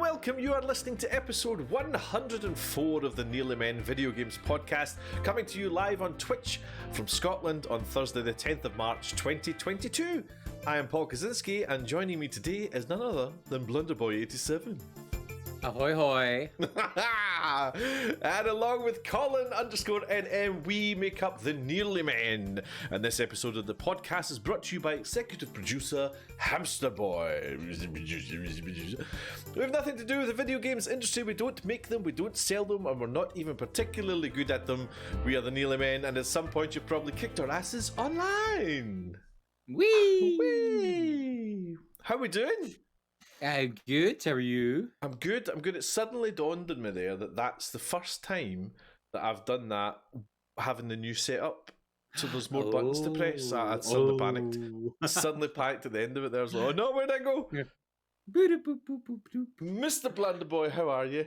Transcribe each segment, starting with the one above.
welcome. You are listening to episode 104 of the Nearly Men Video Games Podcast, coming to you live on Twitch from Scotland on Thursday the 10th of March 2022. I am Paul Kaczynski, and joining me today is none other than Blunderboy87. Ahoy hoy. And along with Colin_NM, we make up the Nearly Men. And this episode of the podcast is brought to you by executive producer Hamster Boy. We have nothing to do with the video games industry. We don't make them, we don't sell them, and we're not even particularly good at them. We are the Nearly Men, and at some point you've probably kicked our asses online. Whee! Whee! How we doing? Good. How are you? I'm good. It suddenly dawned on me there that that's the first time that I've done that having the new setup. So there's more buttons to press. I suddenly panicked. I suddenly panicked at the end of it. There I was like, oh no, where'd I go? Mr. Blunderboy, how are you?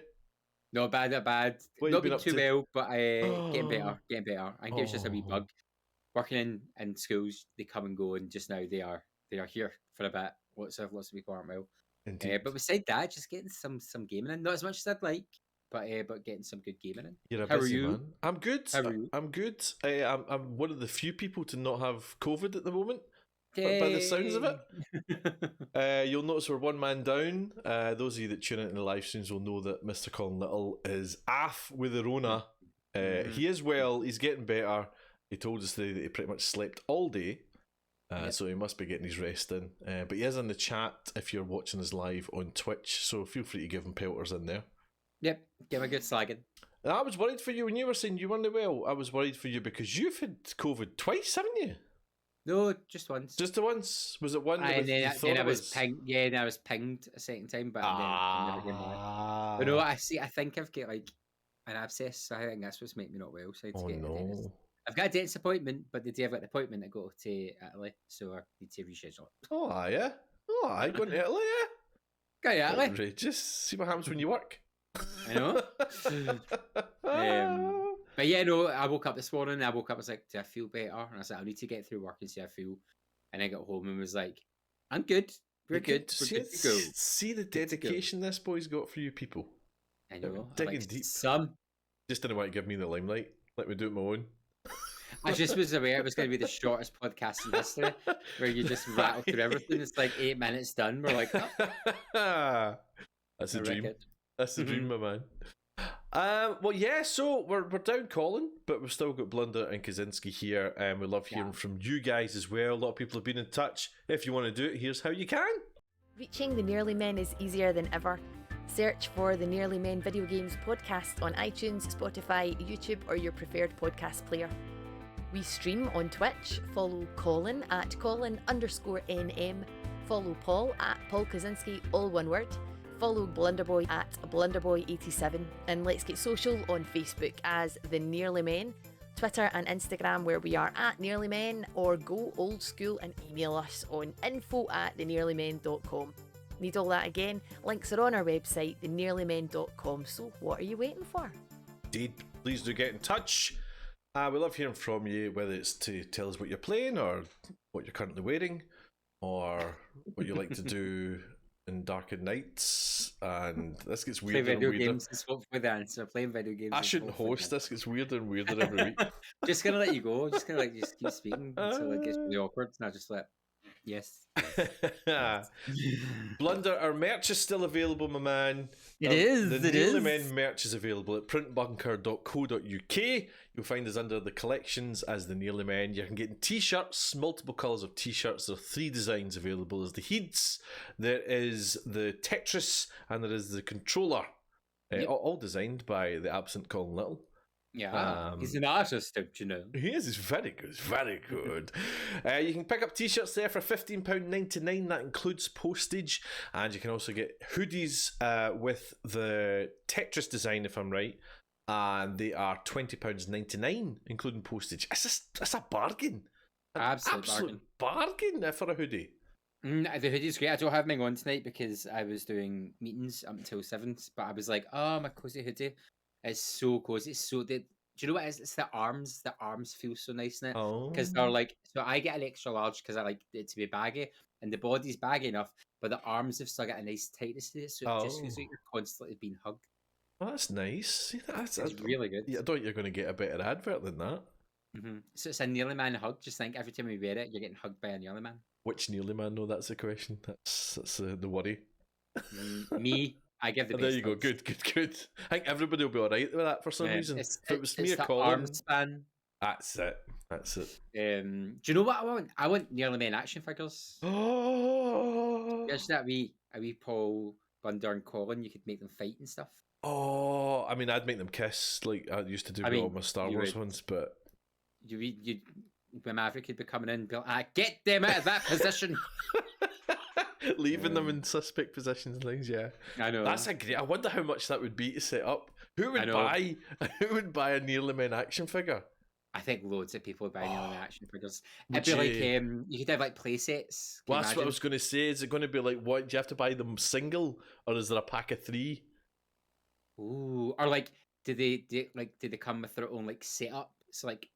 Not bad, not bad. What Not you been been up too to? well, but getting better. I think it was just a wee bug. Working in schools, they come and go, and just now they are here for a bit. Lots of people aren't well. But beside that, just getting some gaming in. Not as much as I'd like, but getting some good gaming in. You're a How busy are you? man. I'm good. How are you? I'm good. I'm one of the few people to not have COVID at the moment. By the sounds of it. You'll notice we're one man down. Those of you that tune into the live streams will know that Mr. Colin Little is off with the Rona. He is well. He's getting better. He told us today that he pretty much slept all day. So he must be getting his rest in. But he is in the chat if you're watching us live on Twitch, so feel free to give him pelters in there. Yep, give a good slagging. And I was worried for you when you were saying you weren't well. I was worried for you because you've had COVID twice, haven't you? No, just once. Just the once? Was it one? And then I was pinged. Yeah, and I was pinged a second time, but then I never came back. But no, I think I've got like an abscess. So I think that's what's making me not well. So I had to get a dentist. I've got a dentist appointment, but the day I've got the appointment, I go to Italy, so I need to reschedule. Oh, yeah. Oh, I going to Italy, yeah. Go to Italy. Outrageous. See what happens when you work. I know. But yeah, no, I woke up this morning, I was like, do I feel better? And I was like, I need to get through work and see how I feel. And I got home and was like, I'm good. We're good. We're good to go. See the dedication this boy's got for you people. I know. Digging deep. Some. Just didn't want to give me the limelight. Let me do it my own. I just was aware it was going to be the shortest podcast in history, where you just rattle through everything. It's like 8 minutes done. We're like, oh. That's a dream. That's the dream, my man. Well, yeah. So we're down Colin, but we've still got Blunder and Kaczynski here, and we love hearing from you guys as well. A lot of people have been in touch. If you want to do it, here's how you can. Reaching the Nearly Men is easier than ever. Search for the Nearly Men Video Games Podcast on iTunes, Spotify, YouTube, or your preferred podcast player. We stream on Twitch. Follow Colin at Colin_NM. Follow Paul at Paul Kaczynski, all one word. Follow Blunderboy at Blunderboy87. And let's get social on Facebook as The Nearly Men, Twitter and Instagram where we are at Nearly Men, or go old school and email us on info@thenearlymen.com. Need all that again? Links are on our website, thenearlymen.com. So what are you waiting for? Indeed, please do get in touch. We love hearing from you, whether it's to tell us what you're playing or what you're currently wearing or what you like to do in darker nights. And this gets weirder Play video and weirder. games is hopefully the answer. Playing video games. I shouldn't host. This gets weirder and weirder every week. Just gonna let you go. Just gonna just keep speaking until it gets really awkward. And I just let yes. Blunder, our merch is still available, my man. It is. The Nearly Men merch is available at printbunker.co.uk. You'll find us under the collections as the Nearly Men. You can get t-shirts, multiple colours of t-shirts. There are 3 designs available. There's the Heeds, there is the Tetris, and there is the controller. All designed by the absent Colin Little. Yeah, he's an artist, don't you know? He is. He's very good. Very good. You can pick up t-shirts there for £15.99. That includes postage. And you can also get hoodies with the Tetris design, if I'm right. And they are £20.99, including postage. It's a bargain. An absolute bargain for a hoodie. The hoodie's great. I don't have mine on tonight because I was doing meetings up until 7. But I was like, oh, my cozy hoodie. It's so cozy. It's so do you know what it is? It's the arms. The arms feel so nice in it. Because they're like, so I get an extra large because I like it to be baggy. and the body's baggy enough, but the arms have still got a nice tightness to it, so it just feels like you're constantly being hugged. Oh, that's nice. See, that's really good. I thought you're going to get a better advert than that. So it's a Nearly Man hug. Just think every time you wear it, you're getting hugged by a Nearly Man. Which Nearly Man? No, that's the question. That's the worry. Me, I give the best. There you go. Good. I think everybody will be all right with that for some reason. If it was me or Colin, arm span. That's it. Do you know what I want? I want Nearly Men action figures. Oh, There's that wee Paul, Blunder, and Colin. You could make them fight and stuff. Oh, I mean, I'd make them kiss like I used to do with all my Star Wars ones, but when Maverick would be coming in and be like, get them out of that position. Leaving them in suspect positions and things, yeah. I know. That's a great. I wonder how much that would be to set up. Who would buy a Nearly Men action figure? I think loads of people would buy Nearly Men action figures. It'd be like you could have like play sets. Well, that's what I was going to say. Is it going to be like what? Do you have to buy them single, or is there a pack of 3? Ooh, or like, do they come with their own like setup? So like,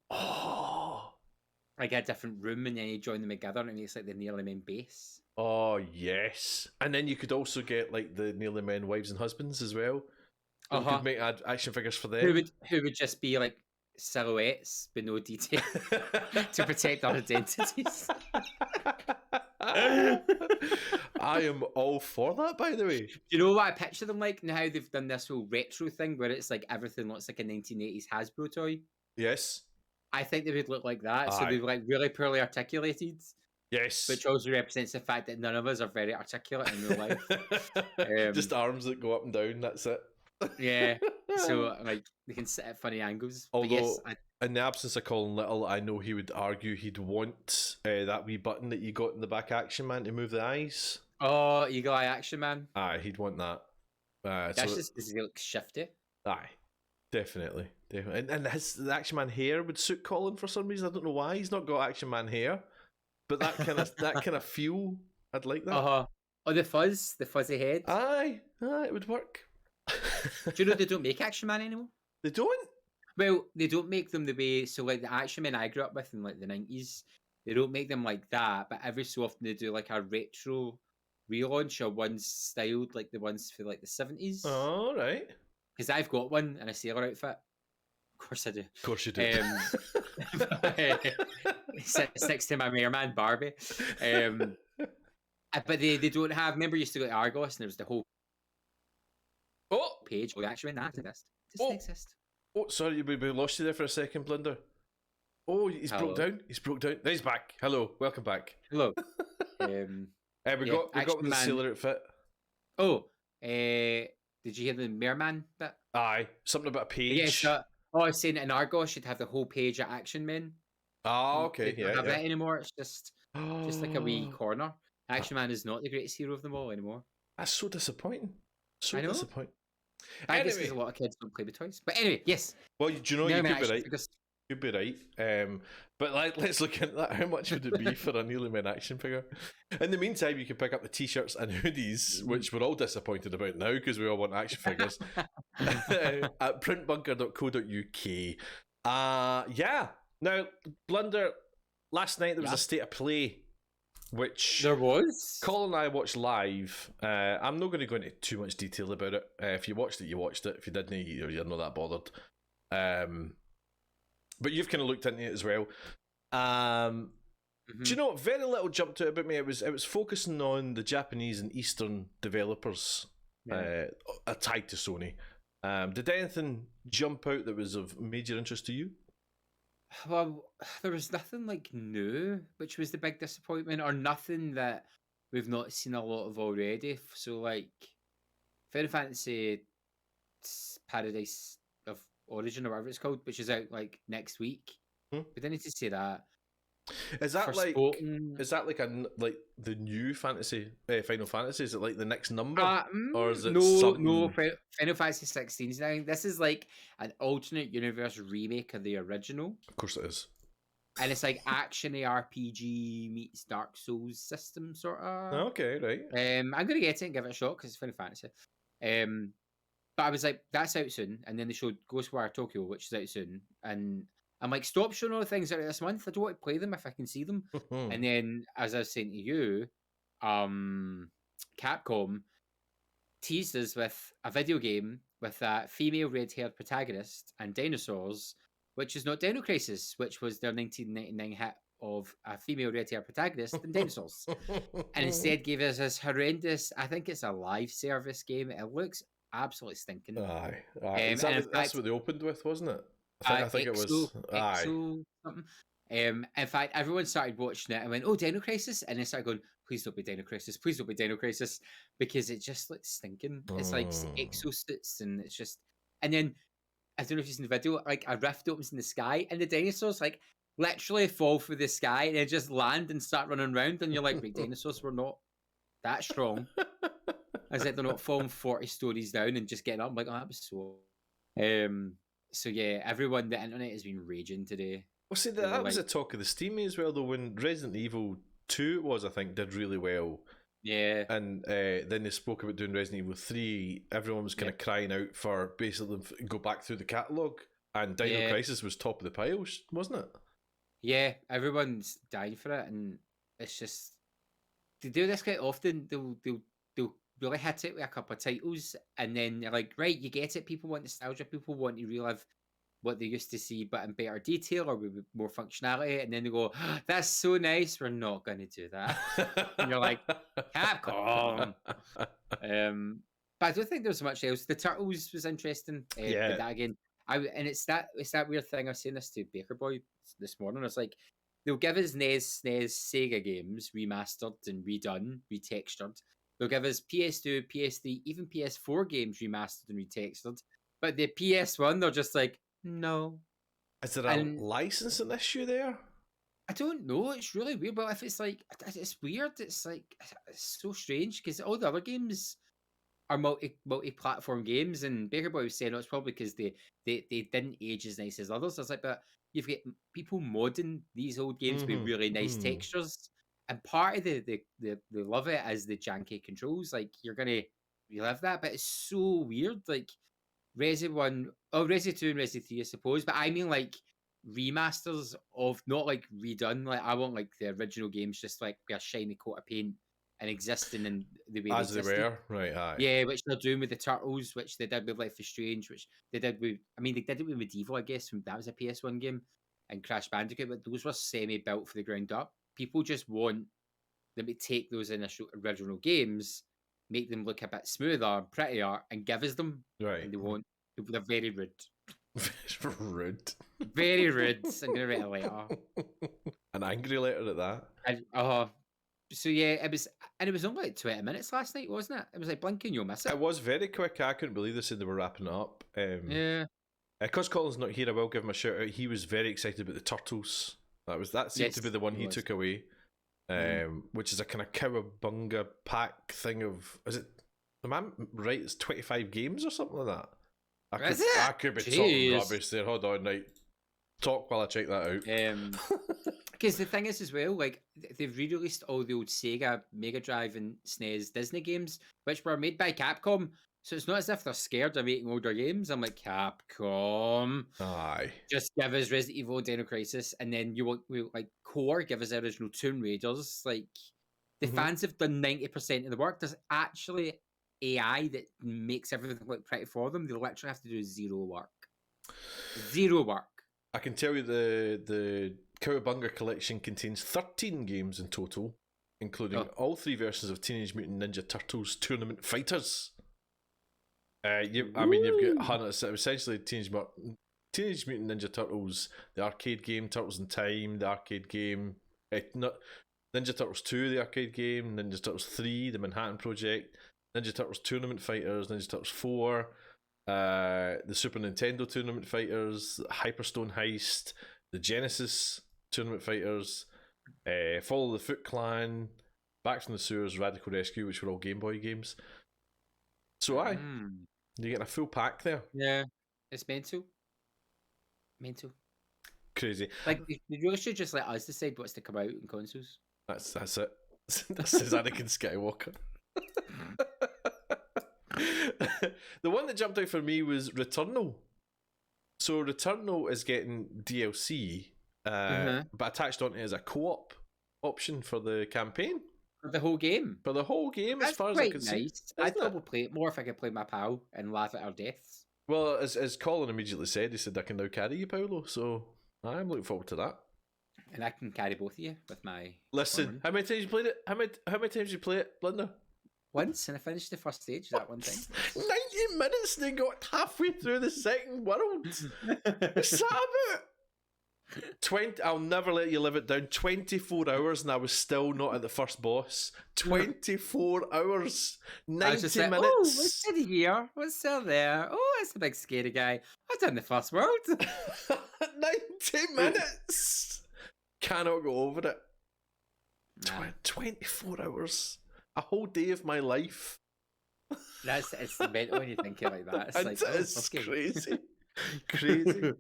like a different room, and then you join them together, and it's like the Nearly Men base. Oh yes, and then you could also get like the Nearly Men wives and husbands as well. You could make action figures for them. Who would just be like silhouettes with no detail to protect their identities. I am all for that, by the way. Do you know what I picture them like? Now they've done this whole retro thing where it's like everything looks like a 1980s Hasbro toy. Yes. I think they would look like that. So they're like really poorly articulated. Yes. Which also represents the fact that none of us are very articulate in real life. Just arms that go up and down, that's it. Yeah. So like they can sit at funny angles. Although in the absence of Colin Little, I know he would argue he'd want that wee button that you got in the back Action Man to move the eyes. Oh, Eagle Eye Action Man. Aye, he'd want that. That's just because he looks shifty. Aye, definitely. And the Action Man hair would suit Colin for some reason. I don't know why he's not got Action Man hair, but that kind of feel, I'd like that. Oh, the fuzzy head. Aye, it would work. Do you know they don't make Action Man anymore? They don't? Well, they don't make them the way, so like the Action Men I grew up with in like the 90s, they don't make them like that, but every so often they do like a retro relaunch or ones styled like the ones for like the 70s. Oh, right. Because I've got one in a sailor outfit. Of course I do. Of course you do. Sits next to my Merman Barbie. But they don't have, remember you used to go to Argos and there was the whole page of the Action Men that exist. Doesn't exist. Oh, sorry, we lost you there for a second, Blunder. Oh, he's broke down. There he's back. Hello, welcome back. Hello. We got the sailor outfit. Oh, did you hear the Merman bit? Aye, something about a page. Yeah, so, I was saying in Argos you'd have the whole page of Action Men. Oh, okay, They don't have that anymore. It's just like a wee corner. Action Man is not the greatest hero of them all anymore. That's so disappointing. Disappointing. I guess because a lot of kids don't play with toys. But anyway, yes. Well, do you know you could be right. You'd be right. But let's look at that. How much would it be for a Nearly Men action figure? In the meantime, you can pick up the t-shirts and hoodies, which we're all disappointed about now because we all want action figures, at printbunker.co.uk. Yeah. Now, Blunder, last night there was a state of play, which there was. Colin and I watched live. I'm not going to go into too much detail about it. If you watched it, you watched it. If you didn't, you're not that bothered. But you've kind of looked into it as well. Do you know, very little jumped out about me. It was focusing on the Japanese and Eastern developers tied to Sony. Did anything jump out that was of major interest to you? Well, there was nothing like new, which was the big disappointment, or nothing that we've not seen a lot of already. So, like, Final Fantasy Paradise of Origin, or whatever it's called, which is out like next week. We didn't need to say that. Is that like the new fantasy Final Fantasy? Is it like the next number, or is it no? Final Fantasy 16 is now. This is like an alternate universe remake of the original. Of course, it is. And it's like action RPG meets Dark Souls system, sort of. Okay, right. I'm gonna get it and give it a shot because it's Final Fantasy. But I was like, that's out soon, and then they showed Ghostwire Tokyo, which is out soon, and I'm like, stop showing all the things out this month. I don't want to play them if I can see them. And then, as I was saying to you, Capcom teased us with a video game with a female red-haired protagonist and dinosaurs, which is not Dino Crisis, which was their 1999 hit of a female red-haired protagonist and dinosaurs, and instead gave us this horrendous, I think it's a live service game. It looks absolutely stinking. Aye. That's what they opened with, wasn't it? I think it was. Aye. Something. In fact, everyone started watching it and went, "Oh, Dino Crisis," and they started going, "Please don't be Dino Crisis, please don't be Dino Crisis," because it just looks stinking. It's like exosuits, and it's just. And then I don't know if you've seen the video, like a rift opens in the sky, and the dinosaurs like literally fall through the sky and they just land and start running around, and you're like, "Wait, dinosaurs were not that strong." As if they're not falling 40 stories down and just getting up. I'm like, "Oh, that was so." So yeah, everyone, the internet has been raging today. Well, see, that was the talk of the Steamy as well, though, when Resident Evil 2 I think, did really well. Yeah. And then they spoke about doing Resident Evil 3. Everyone was kind of crying out for basically go back through the catalogue. And Dino Crisis was top of the pile, wasn't it? Yeah, everyone's dying for it. And it's just, they do this quite often. They'll really hit it with a couple of titles. And then they're like, right, you get it. People want nostalgia. People want to relive what they used to see, but in better detail or with more functionality, and then they go, oh, "That's so nice. We're not going to do that." And you're like, Capcom. But I don't think there's much else. The Turtles was interesting. But that again, and it's that weird thing. I was saying this to Baker Boy this morning. It's like they'll give us NES, Sega games remastered and redone, retextured. They'll give us PS2, PS3, even PS4 games remastered and retextured. But the PS1, they're just like, no. Is there a licensing issue there? I don't know. It's really weird. But if it's like, it's weird. It's like, it's so strange because all the other games are multi-platform games, and Baker Boy was saying, it's probably because they didn't age as nice as others. I was like, but you've got people modding these old games with really nice textures, and part of the love it as the janky controls. Like, you're gonna relive that, but it's so weird. Like, Resi 2 and Resi 3, I suppose, but I mean like remasters of, not like redone. Like, I want like the original games just like with a shiny coat of paint and existing in the way as they were, right? Aye. Yeah, which they're doing with the Turtles, which they did with Life is Strange, which they did with. I mean, they did it with Medieval, I guess. That was a PS1 game, and Crash Bandicoot, but those were semi-built for the ground up. People just want them to take those initial original games, make them look a bit smoother and prettier, and give us them. Right. And they won't. They're very rude. Rude. Very rude. I'm going to write a letter. An angry letter at that. So yeah, it was only like 20 minutes last night, wasn't it? It was like blink and you'll miss it. It was very quick. I couldn't believe they said they were wrapping it up. Yeah. Because Colin's not here, I will give him a shout out. He was very excited about the Turtles. That seemed to be the one he took away. Which is a kind of cowabunga pack thing of, is it, am I right, it's 25 games or something like that? I could be talking rubbish there. Hold on, right. Talk while I check that out. Because the thing is as well, like, they've re-released all the old Sega, Mega Drive and SNES Disney games, which were made by Capcom. So it's not as if they're scared of making older games. I'm like, Capcom. Aye. Just give us Resident Evil, Dino Crisis, and then you want, like, Core, give us the original Tomb Raiders. Like, the fans have done 90% of the work. There's actually AI that makes everything look pretty for them. They literally have to do zero work. Zero work. I can tell you the Cowabunga collection contains 13 games in total, including all 3 versions of Teenage Mutant Ninja Turtles Tournament Fighters. You've got essentially Teenage Mutant Ninja Turtles, the arcade game, Turtles in Time, the arcade game, Ninja Turtles 2, the arcade game, Ninja Turtles 3, the Manhattan Project, Ninja Turtles Tournament Fighters, Ninja Turtles 4, the Super Nintendo Tournament Fighters, Hyperstone Heist, the Genesis Tournament Fighters, Follow the Foot Clan, Back from the Sewers, Radical Rescue, which were all Game Boy games. So you're getting a full pack there. Yeah, it's mental. Crazy. Like, they really should just let us decide what's to come out in consoles. That's it. This is Anakin Skywalker. The one that jumped out for me was Returnal. So Returnal is getting DLC, but attached onto it as a co-op option for the campaign. For the whole game. For the whole game, That's as far as quite I can see. I'd probably play it more if I could play my pal and laugh at our deaths. Well, as Colin immediately said, he said, I can now carry you, Paolo, so I'm looking forward to that. And I can carry both of you with my... Listen, how many times you played it? How many times you play it, Blunder? Once, and I finished the first stage that one time. 90 minutes and they got halfway through the second world. What's that about? 20. I'll never let you live it down. 24 hours and I was still not at the first boss. 24 hours. 90 like, minutes. Oh, what's in here? What's still there? Oh, it's a big scary guy. I've done the first world. 90 minutes. Cannot go over it. Nah. 24 hours. A whole day of my life. It's mental when you think it like that. It's crazy. Crazy.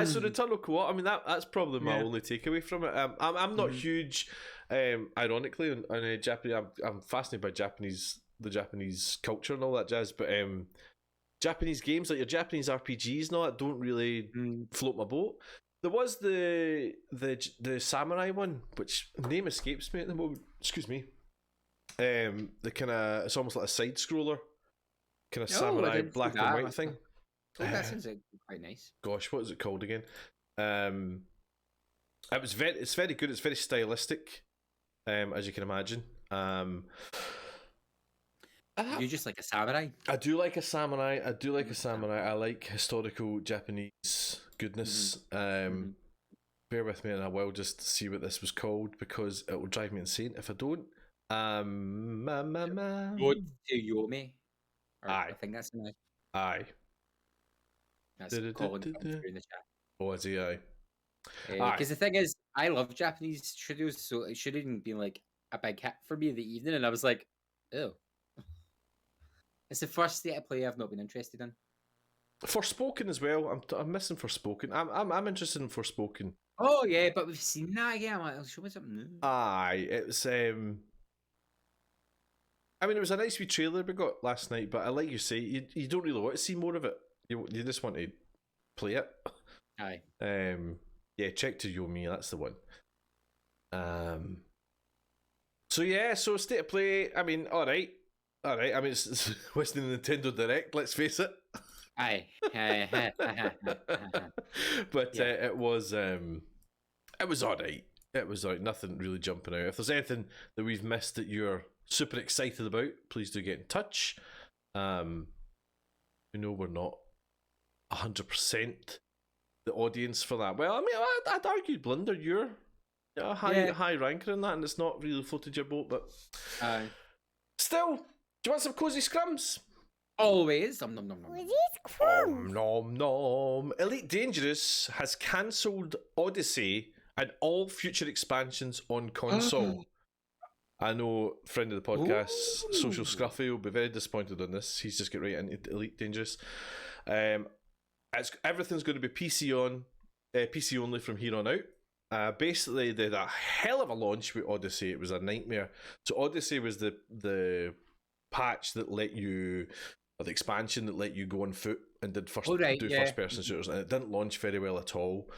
So Returnal Co-op, I mean that's probably my only takeaway from it. I'm not huge, ironically, on Japanese. I'm fascinated by the Japanese culture and all that jazz, but Japanese games like your Japanese RPGs and all that don't really float my boat. There was the samurai one, which name escapes me at the moment. Excuse me. The kind of, it's almost like a side scroller, kind of samurai black and white thing. Oh, that sounds quite nice. Gosh, what is it called again? It's very good. It's very stylistic, as you can imagine. You just like a samurai? I do like a samurai. I like historical Japanese goodness. Bear with me, and I will just see what this was called because it will drive me insane if I don't. Go to Yomi. Aye. I think that's nice. Aye. That's Colin in the chat. Oh, is he? Aye. Because the thing is, I love Japanese studios, so it should have been like a big hit for me in the evening, and I was like, oh. It's the first state of play I've not been interested in. Forspoken as well. I'm missing Forspoken. I'm interested in Forspoken. Oh yeah, but we've seen that again. I'm like, show me something new. Aye, it was. I mean, it was a nice wee trailer we got last night, but like you say, you don't really want to see more of it. You just want to play it. Aye. Yeah, check to Yomi. That's the one. So yeah, so state of play. I mean, all right. I mean, it's Western Nintendo Direct. Let's face it. Aye. But it was all right. It was like nothing really jumping out. If there's anything that we've missed that you're super excited about, please do get in touch. We know we're not 100% the audience for that. Well, I mean, I'd argue Blunder, you're a high ranker in that, and it's not really floated your boat, but still, do you want some cozy scrums? Always. Cozy scrums. Nom nom. Elite Dangerous has cancelled Odyssey and all future expansions on console. I know friend of the podcast, Social Scruffy, will be very disappointed on this. He's just got right into Elite Dangerous. Everything's going to be PC only from here on out. Basically, they had a hell of a launch with Odyssey. It was a nightmare. So Odyssey was the patch that let you, or the expansion that let you go on foot and did first person shooters, and it didn't launch very well at all.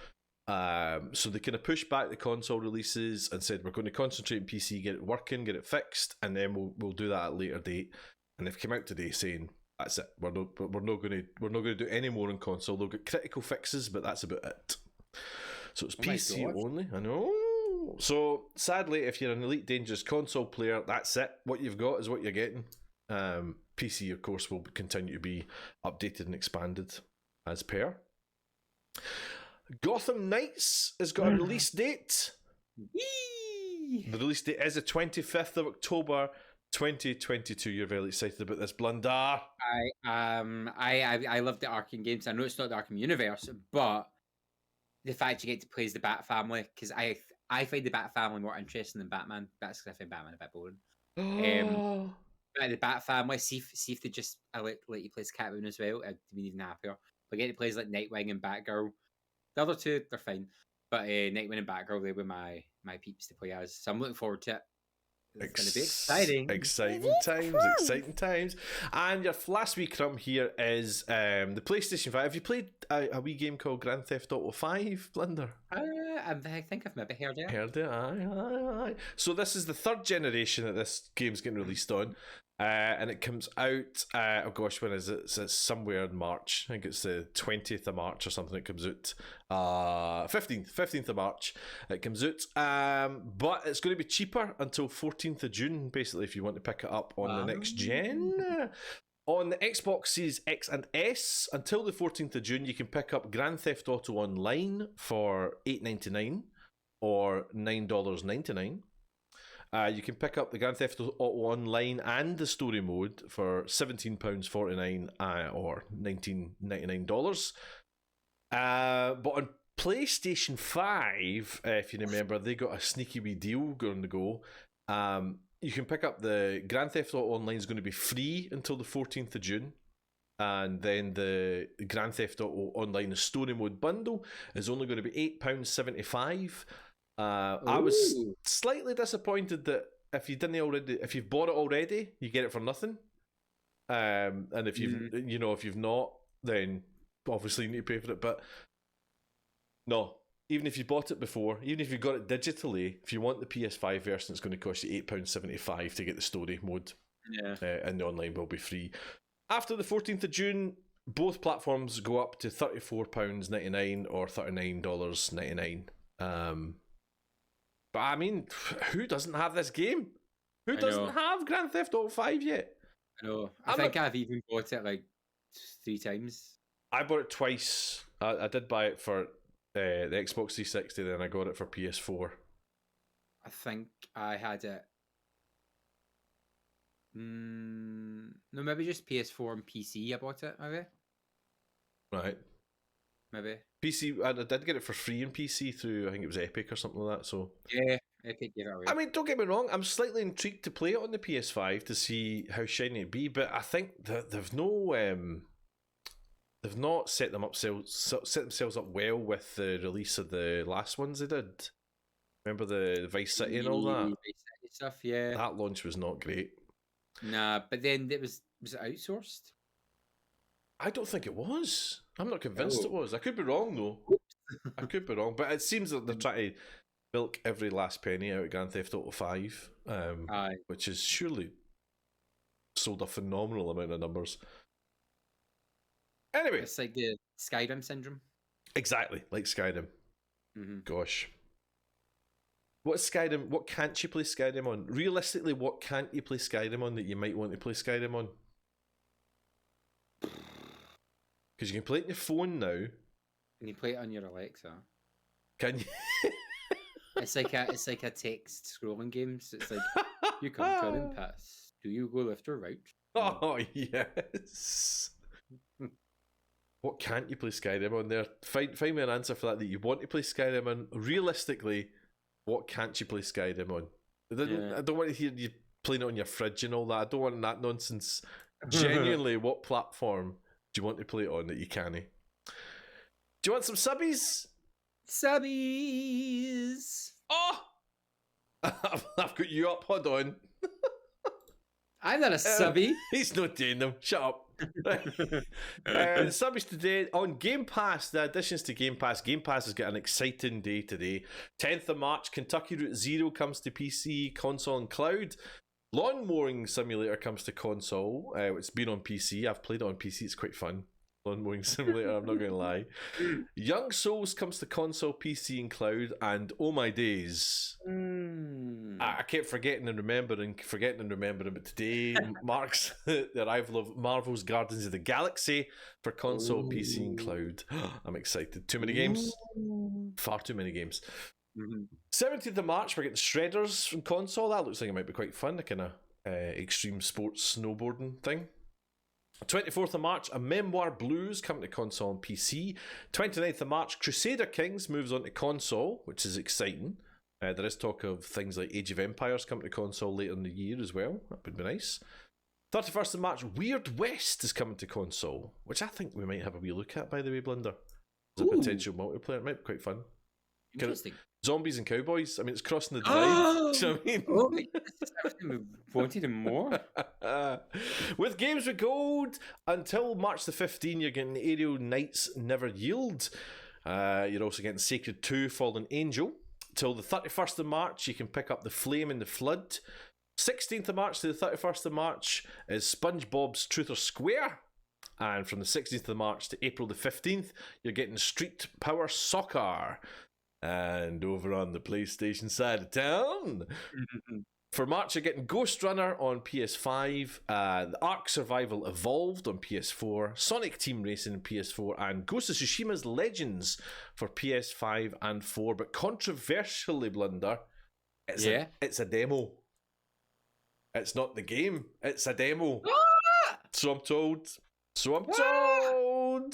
So they kind of pushed back the console releases and said we're going to concentrate on PC, get it working, get it fixed, and then we'll do that at a later date. And they've come out today saying that's it. We're not going to do any more on console. They'll get critical fixes, but that's about it. So it's PC only. I know. So sadly, if you're an Elite Dangerous console player, that's it. What you've got is what you're getting. PC, of course, will continue to be updated and expanded as per. Gotham Knights has got a release date. Whee! The release date is the 25th of October 2022. You're very excited about this, Blunder. I love the Arkham games. I know it's not the Arkham universe, but the fact you get to play as the Bat Family, because I find the Bat Family more interesting than Batman. That's because I find Batman a bit boring. But the Bat Family, see if they just let you play as Catwoman as well, I'd be even happier. But get to play as like Nightwing and Batgirl. The other two, they're fine. But Nightwing and Batgirl, they were my peeps to play as. So I'm looking forward to it. It's going to be exciting. Exciting times. And your last wee crumb here is the PlayStation 5. Have you played a wee game called Grand Theft Auto 5, Blunder? I think I've maybe heard it. Aye. So this is the third generation that this game's getting released on. And it comes out, when is it? It's somewhere in March. I think it's the 20th of March or something. It comes out 15th of March. It comes out. But it's going to be cheaper until 14th of June, basically, if you want to pick it up on the next gen. On the Xbox Series X and S, until the 14th of June, you can pick up Grand Theft Auto Online for $8.99 or $9.99. You can pick up the Grand Theft Auto Online and the story mode for £17.49 or $19.99. But on PlayStation 5, if you remember, they got a sneaky wee deal going to go. You can pick up the Grand Theft Auto Online is going to be free until the 14th of June. And then the Grand Theft Auto Online story mode bundle is only going to be £8.75. I was slightly disappointed that if you've bought it already, you get it for nothing. And if if you've not, then obviously you need to pay for it. But no, even if you bought it before, even if you got it digitally, if you want the PS5 version, it's going to cost you £8.75 to get the story mode. Yeah, and the online will be free. After the 14th of June, both platforms go up to £34.99 or $39.99. But I mean, who doesn't have this game? Who doesn't have Grand Theft Auto 5 yet? I know. I think I've even bought it like 3 times. I bought it twice. I did buy it for the Xbox 360, then I got it for PS4. I think I had it. No, maybe just PS4 and PC. I bought it, maybe. Right. Maybe. PC, I did get it for free in PC through, I think it was Epic or something like that. So yeah, Epic gave it away. I mean, don't get me wrong, I'm slightly intrigued to play it on the PS5 to see how shiny it be, but I think that they've not set themselves up well with the release of the last ones they did. Remember the Vice City and all that? Vice City stuff, yeah. That launch was not great. Nah, but then was it outsourced? I don't think it was. I'm not convinced it was. I could be wrong though. I could be wrong, but it seems that they're trying to milk every last penny out of Grand Theft Auto 5, which is surely sold a phenomenal amount of numbers. Anyway, it's like the Skyrim syndrome. Exactly, like Skyrim. Mm-hmm. Gosh. What's Skyrim? What can't you play Skyrim on? Realistically, what can't you play Skyrim on that you might want to play Skyrim on? Because you can play it on your phone now. Can you play it on your Alexa? Can you? It's like a text scrolling game. So it's like, you come current pass. Do you go left or right? Oh yes. What can't you play Skyrim on there? Find me an answer for that you want to play Skyrim on. Realistically, what can't you play Skyrim on? I don't want to hear you playing it on your fridge and all that. I don't want that nonsense. Genuinely, what platform do you want to play it on that you can't? Do you want some subbies? Subbies! Oh! I've got you up. Hold on. I'm not a subby. He's not doing them. Shut up. Subbies today on Game Pass. The additions to Game Pass. Game Pass has got an exciting day today. 10th of March, Kentucky Route Zero comes to PC, console, and cloud. Lawn Mowing Simulator comes to console. It's been on PC. I've played it on PC. It's quite fun. Lawn Mowing Simulator, I'm not going to lie. Young Souls comes to console, PC, and cloud. And oh my days. I kept forgetting and remembering, but today marks the arrival of Marvel's Guardians of the Galaxy for console, PC, and cloud. I'm excited. Too many games? Far too many games. 17th of March, we're getting Shredders from console. That looks like it might be quite fun, a kind of extreme sports snowboarding thing. 24th of March, A Memoir Blues coming to console and PC. 29th of March, Crusader Kings moves on to console, which is exciting. There is talk of things like Age of Empires coming to console later in the year as well. That would be nice. 31st of March, Weird West is coming to console, which I think we might have a wee look at, by the way, Blunder. There's a potential multiplayer. It might be quite fun. Interesting. Zombies and cowboys. I mean, it's crossing the divide. Do you know what I mean? Oh, this is everything we wanted and more. With Games with Gold, until March the 15th, you're getting Aerial Knights Never Yield. You're also getting Sacred 2 Fallen Angel. Till the 31st of March, you can pick up The Flame in the Flood. 16th of March to the 31st of March is SpongeBob's Truth or Square. And from the 16th of March to April the 15th, you're getting Street Power Soccer. And over on the PlayStation side of town, for March, you're getting Ghost Runner on PS5, the Ark Survival Evolved on PS4, Sonic Team Racing on PS4, and Ghost of Tsushima's Legends for PS5 and 4. But controversially, Blunder, it's a demo. It's not the game. It's a demo. So I'm told.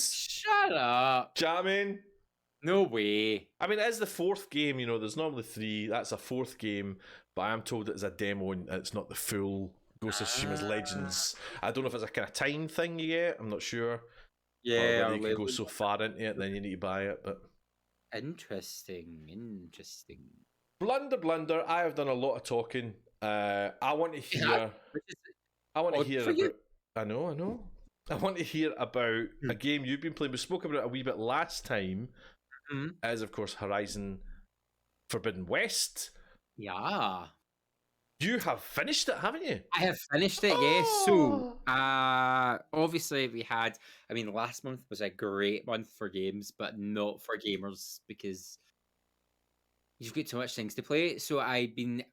Shut up. Jamming. No way. I mean, it is the fourth game, there's normally 3. That's a fourth game, but I am told it's a demo and it's not the full Ghost of Tsushima's Legends. I don't know if it's a kind of time thing you get, I'm not sure. Yeah. Or you can go so far into it, then you need to buy it, but... Interesting. Blunder, I have done a lot of talking. I want to hear... I want to hear about... I know. I want to hear about a game you've been playing. We spoke about it a wee bit last time. As of course Horizon Forbidden West. Yeah. You have finished it, haven't you? I have finished it, yes. So, obviously last month was a great month for games, but not for gamers because you've got too much things to play. So I've been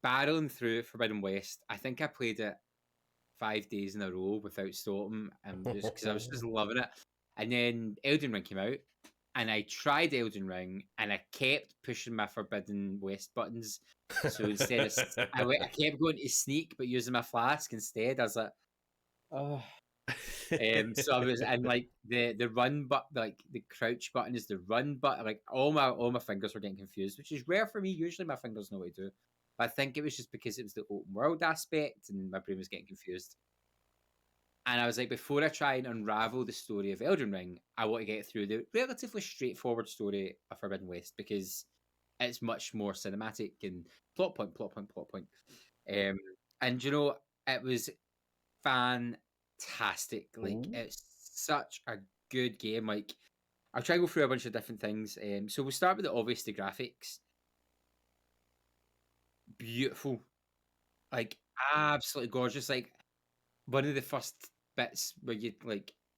barreling through Forbidden West. I think I played it 5 days in a row without stopping, just because I was just loving it. And then Elden Ring came out, and I tried Elden Ring, and I kept pushing my Forbidden West buttons. So instead of I kept going to sneak, but using my flask instead. I was like, oh. So I was, and the run button, the crouch button is the run button. All my fingers were getting confused, which is rare for me. Usually my fingers know what to do. I think it was just because it was the open world aspect and my brain was getting confused. And I was like, before I try and unravel the story of Elden Ring, I want to get through the relatively straightforward story of Forbidden West because it's much more cinematic and plot point. And it was fantastic. It's such a good game. I'll try and go through a bunch of different things. So we'll start with the graphics. Beautiful, absolutely gorgeous. One of the first bits where you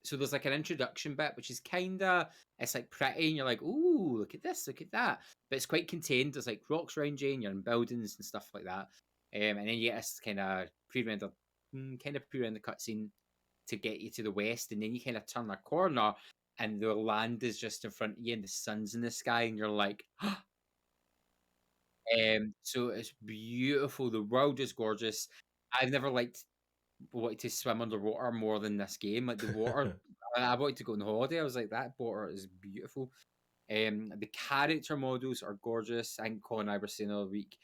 so there's an introduction bit which is it's pretty and you're like, ooh, look at this, look at that, but it's quite contained. There's rocks around you and you're in buildings and stuff like that, and then you get this kind of pre-rendered cutscene to get you to the west, and then you kind of turn a corner and the land is just in front of you and the sun's in the sky and you're like, so it's beautiful. The world is gorgeous. I've never wanted to swim underwater more than this game. The water, I wanted to go on holiday. I was like, that water is beautiful. The character models are gorgeous. I think Colin and I were saying the other week,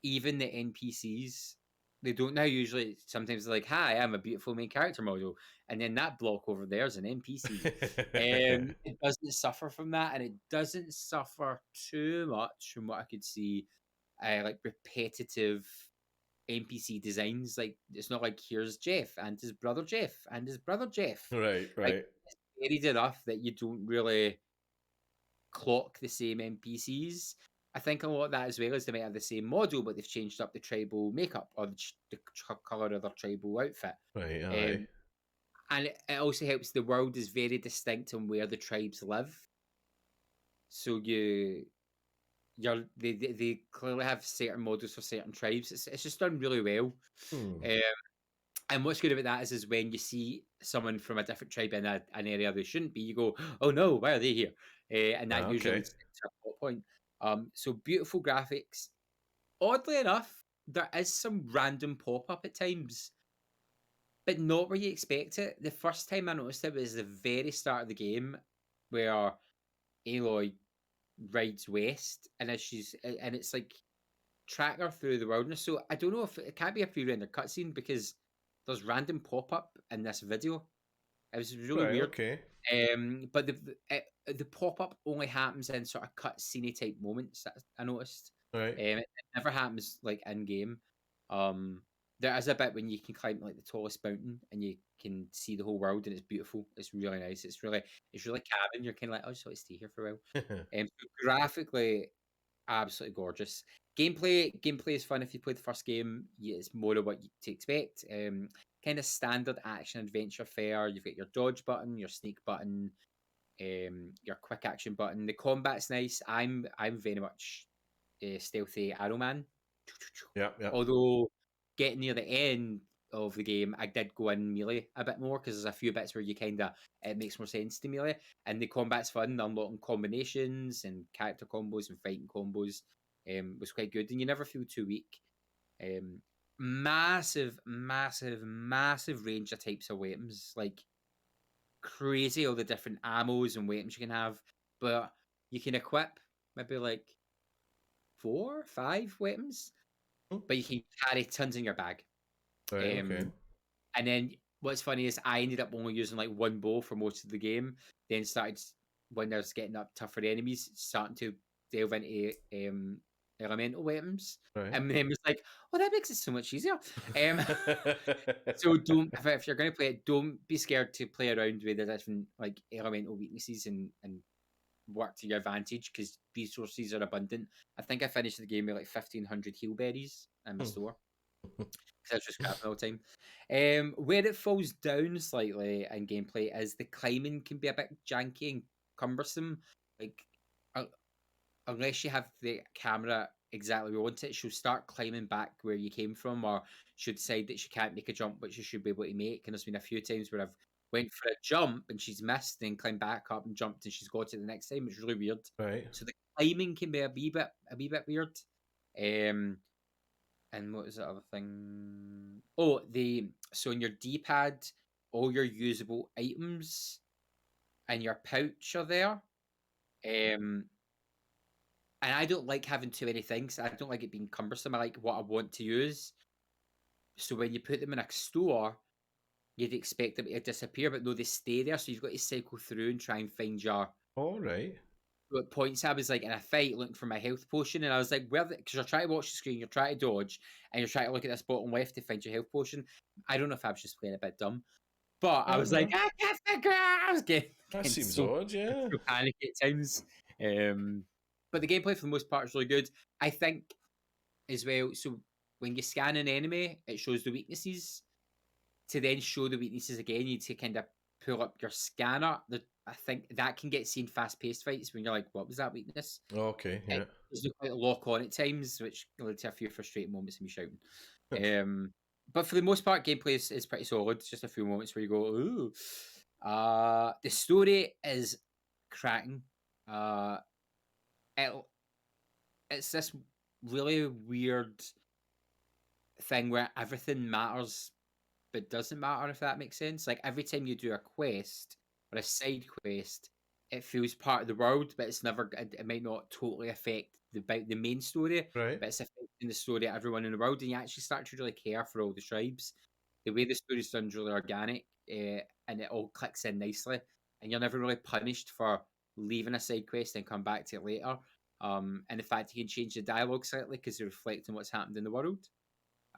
even the NPCs, they don't now usually. Sometimes they're like, "Hi, I'm a beautiful main character model," and then that block over there is an NPC. It doesn't suffer from that, and it doesn't suffer too much from what I could see. Repetitive NPC designs. It's not here's Jeff and his brother Jeff and his brother Jeff. Right. It's varied enough that you don't really clock the same NPCs. I think a lot of that as well is they might have the same model, but they've changed up the tribal makeup or the colour of their tribal outfit. Right. And it also helps the world is very distinct on where the tribes live. So they clearly have certain models for certain tribes. It's just done really well. And what's good about that is when you see someone from a different tribe in an area they shouldn't be, you go, oh no, why are they here? And that usually leads to a plot point. So beautiful graphics. Oddly enough, there is some random pop-up at times, but not where you expect it. The first time I noticed it was the very start of the game where Aloy rides west and it's track her through the wilderness. So I don't know if it can't be a pre-rendered cutscene because there's random pop-up in this video. It was really weird. Okay. But the pop-up only happens in sort of cutscene type moments, that I noticed. Right. It never happens like in game. There is a bit when you can climb like the tallest mountain and you can see the whole world, and it's beautiful. It's really nice. It's really cabin. You're kind of like, I just want to stay here for a while. So graphically, absolutely gorgeous. Gameplay is fun if you play the first game. It's more of what to expect. Kind of standard action adventure fare. You've got your dodge button, your sneak button, your quick action button. The combat's nice. I'm very much stealthy arrow man. Yeah. Although getting near the end of the game, I did go in melee a bit more because there's a few bits where you it makes more sense to melee, and the combat's fun. Unlocking combinations and character combos and fighting combos was quite good, and you never feel too weak. Massive range of types of weapons, like crazy, all the different ammos and weapons you can have, but you can equip maybe like 4 or 5 weapons, but you can carry tons in your bag. Right, okay. And then what's funny is I ended up only using like one bow for most of the game, then started, when I was getting up tougher enemies, starting to delve into elemental weapons. Right. And then was like, oh, that makes it so much easier. So if you're going to play it, don't be scared to play around with the different like elemental weaknesses and work to your advantage, because resources are abundant. I think I finished the game with like 1,500 heal berries in my store. Because I was just grabbing all the time. Where it falls down slightly in gameplay is the climbing can be a bit janky and cumbersome. Like, unless you have the camera exactly where you want it, she'll start climbing back where you came from, or she'll decide that she can't make a jump, which she should be able to make. And there's been a few times where I've went for a jump and she's missed, then climbed back up and jumped and she's got it the next time, which is really weird. Right. So the climbing can be a wee bit weird. And what was the other thing? Oh, so in your D-pad, all your usable items and your pouch are there. And I don't like having too many things. I don't like it being cumbersome. I like what I want to use. So when you put them in a store, you'd expect them to disappear, but no, they stay there. So you've got to cycle through and try and find your... All right. At points I was like in a fight looking for my health potion, and I was like, where? Because you're trying to watch the screen, you're trying to dodge, and you're trying to look at this bottom left to find your health potion. I don't know if I was just playing a bit dumb, but I was like, I can't figure out. I was getting that seems odd, yeah. So panicky at times. But the gameplay for the most part is really good. I think as well. So when you scan an enemy, it shows the weaknesses. To then show the weaknesses again, you need to kind of pull up your scanner. I think that can get seen fast-paced fights when you're like, what was that weakness? Okay, yeah. There's no quite lock on at times, which led to a few frustrating moments of me shouting. But for the most part, gameplay is pretty solid. It's just a few moments where you go, ooh. The story is cracking. It's this really weird thing where everything matters but doesn't matter, if that makes sense. Like, every time you do a quest or a side quest, it feels part of the world, but it's never. It might not totally affect the main story, right? But it's affecting the story of everyone in the world, and you actually start to really care for all the tribes. The way the story's done is really organic, and it all clicks in nicely, and you're never really punished for leaving a side quest and come back to it later. And the fact you can change the dialogue slightly because it reflects on what's happened in the world.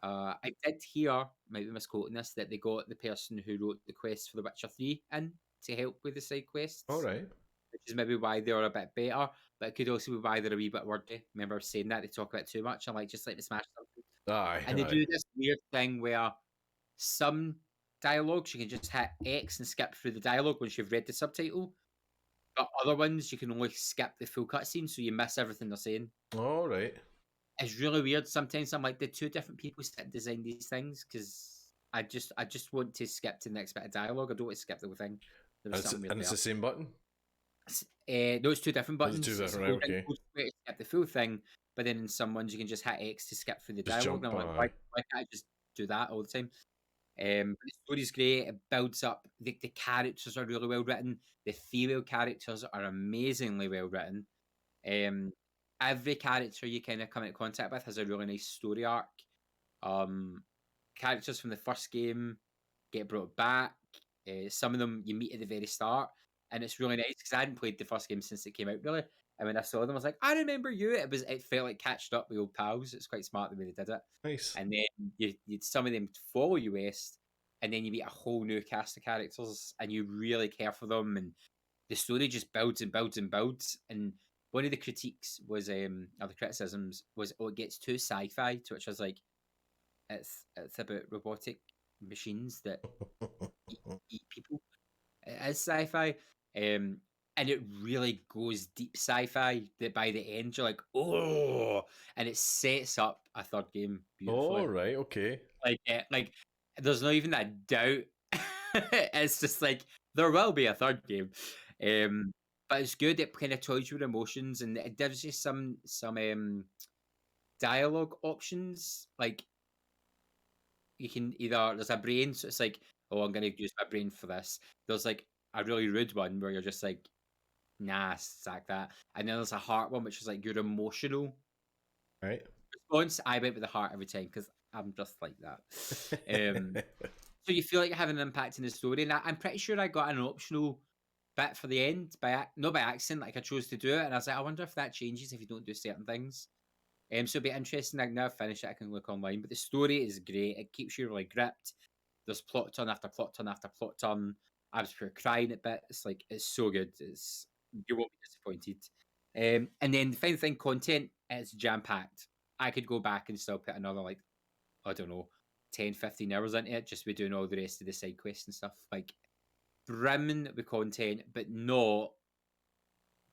I did hear, might be misquoting this, that they got the person who wrote the quest for The Witcher 3 in to help with the side quests. All right. Which is maybe why they're a bit better, but it could also be why they're a wee bit wordy. Remember saying that, they talk about too much. I'm like, just let me smash something. Aye. And they do this weird thing where some dialogues you can just hit X and skip through the dialogue once you've read the subtitle. But other ones you can only skip the full cutscene, so you miss everything they're saying. All right. It's really weird. Sometimes I'm like, did two different people design these things? Because I just want to skip to the next bit of dialogue. I don't want to skip the whole thing. And it's the same button? No, it's two different buttons. It's 2 different, okay. Skip the full thing, but then in some ones you can just hit X to skip through the dialogue. And I'm like, why can't I just do that all the time? But the story's great. It builds up. The characters are really well written. The female characters are amazingly well written. Every character you kind of come into contact with has a really nice story arc. Characters from the first game get brought back. Some of them you meet at the very start. and it's really nice because I hadn't played the first game since it came out, really. And when I saw them, I was like, I remember you. It felt like catching up with old pals. It's quite smart the way they did it. Nice. And then you some of them follow you west, and then you meet a whole new cast of characters, and you really care for them, and the story just builds and builds and builds. And one of the critiques was, or the criticisms was, it gets too sci-fi, to which I was like, it's about robotic machines that eat people. It is sci-fi, and it really goes deep sci-fi. That by the end you're like, oh, and it sets up a third game beautifully. Oh, right, okay. Like there's not even that doubt. It's just like there will be a third game, but it's good. It kind of toys you with emotions, and it gives you some dialogue options. Like you can either, there's a brain, so it's like, oh, I'm going to use my brain for this. There's like a really rude one where you're just like, nah, sack that. And then there's a heart one, which is like your emotional response. I went with the heart every time because I'm just like that. So you feel like you're having an impact in the story. And I'm pretty sure I got an optional bit for the end, not by accident, like I chose to do it. And I was like, I wonder if that changes if you don't do certain things. So it'll be interesting. Like, now I've finished it, I can look online. But the story is great. It keeps you really gripped. There's plot turn after plot turn after plot turn. I was pure crying at bits. Like, it's so good. You won't be disappointed. And then the final thing, content, it's jam-packed. I could go back and still put another, like, I don't know, 10, 15 hours into it, just with doing all the rest of the side quests and stuff. Like, brimming with content, but not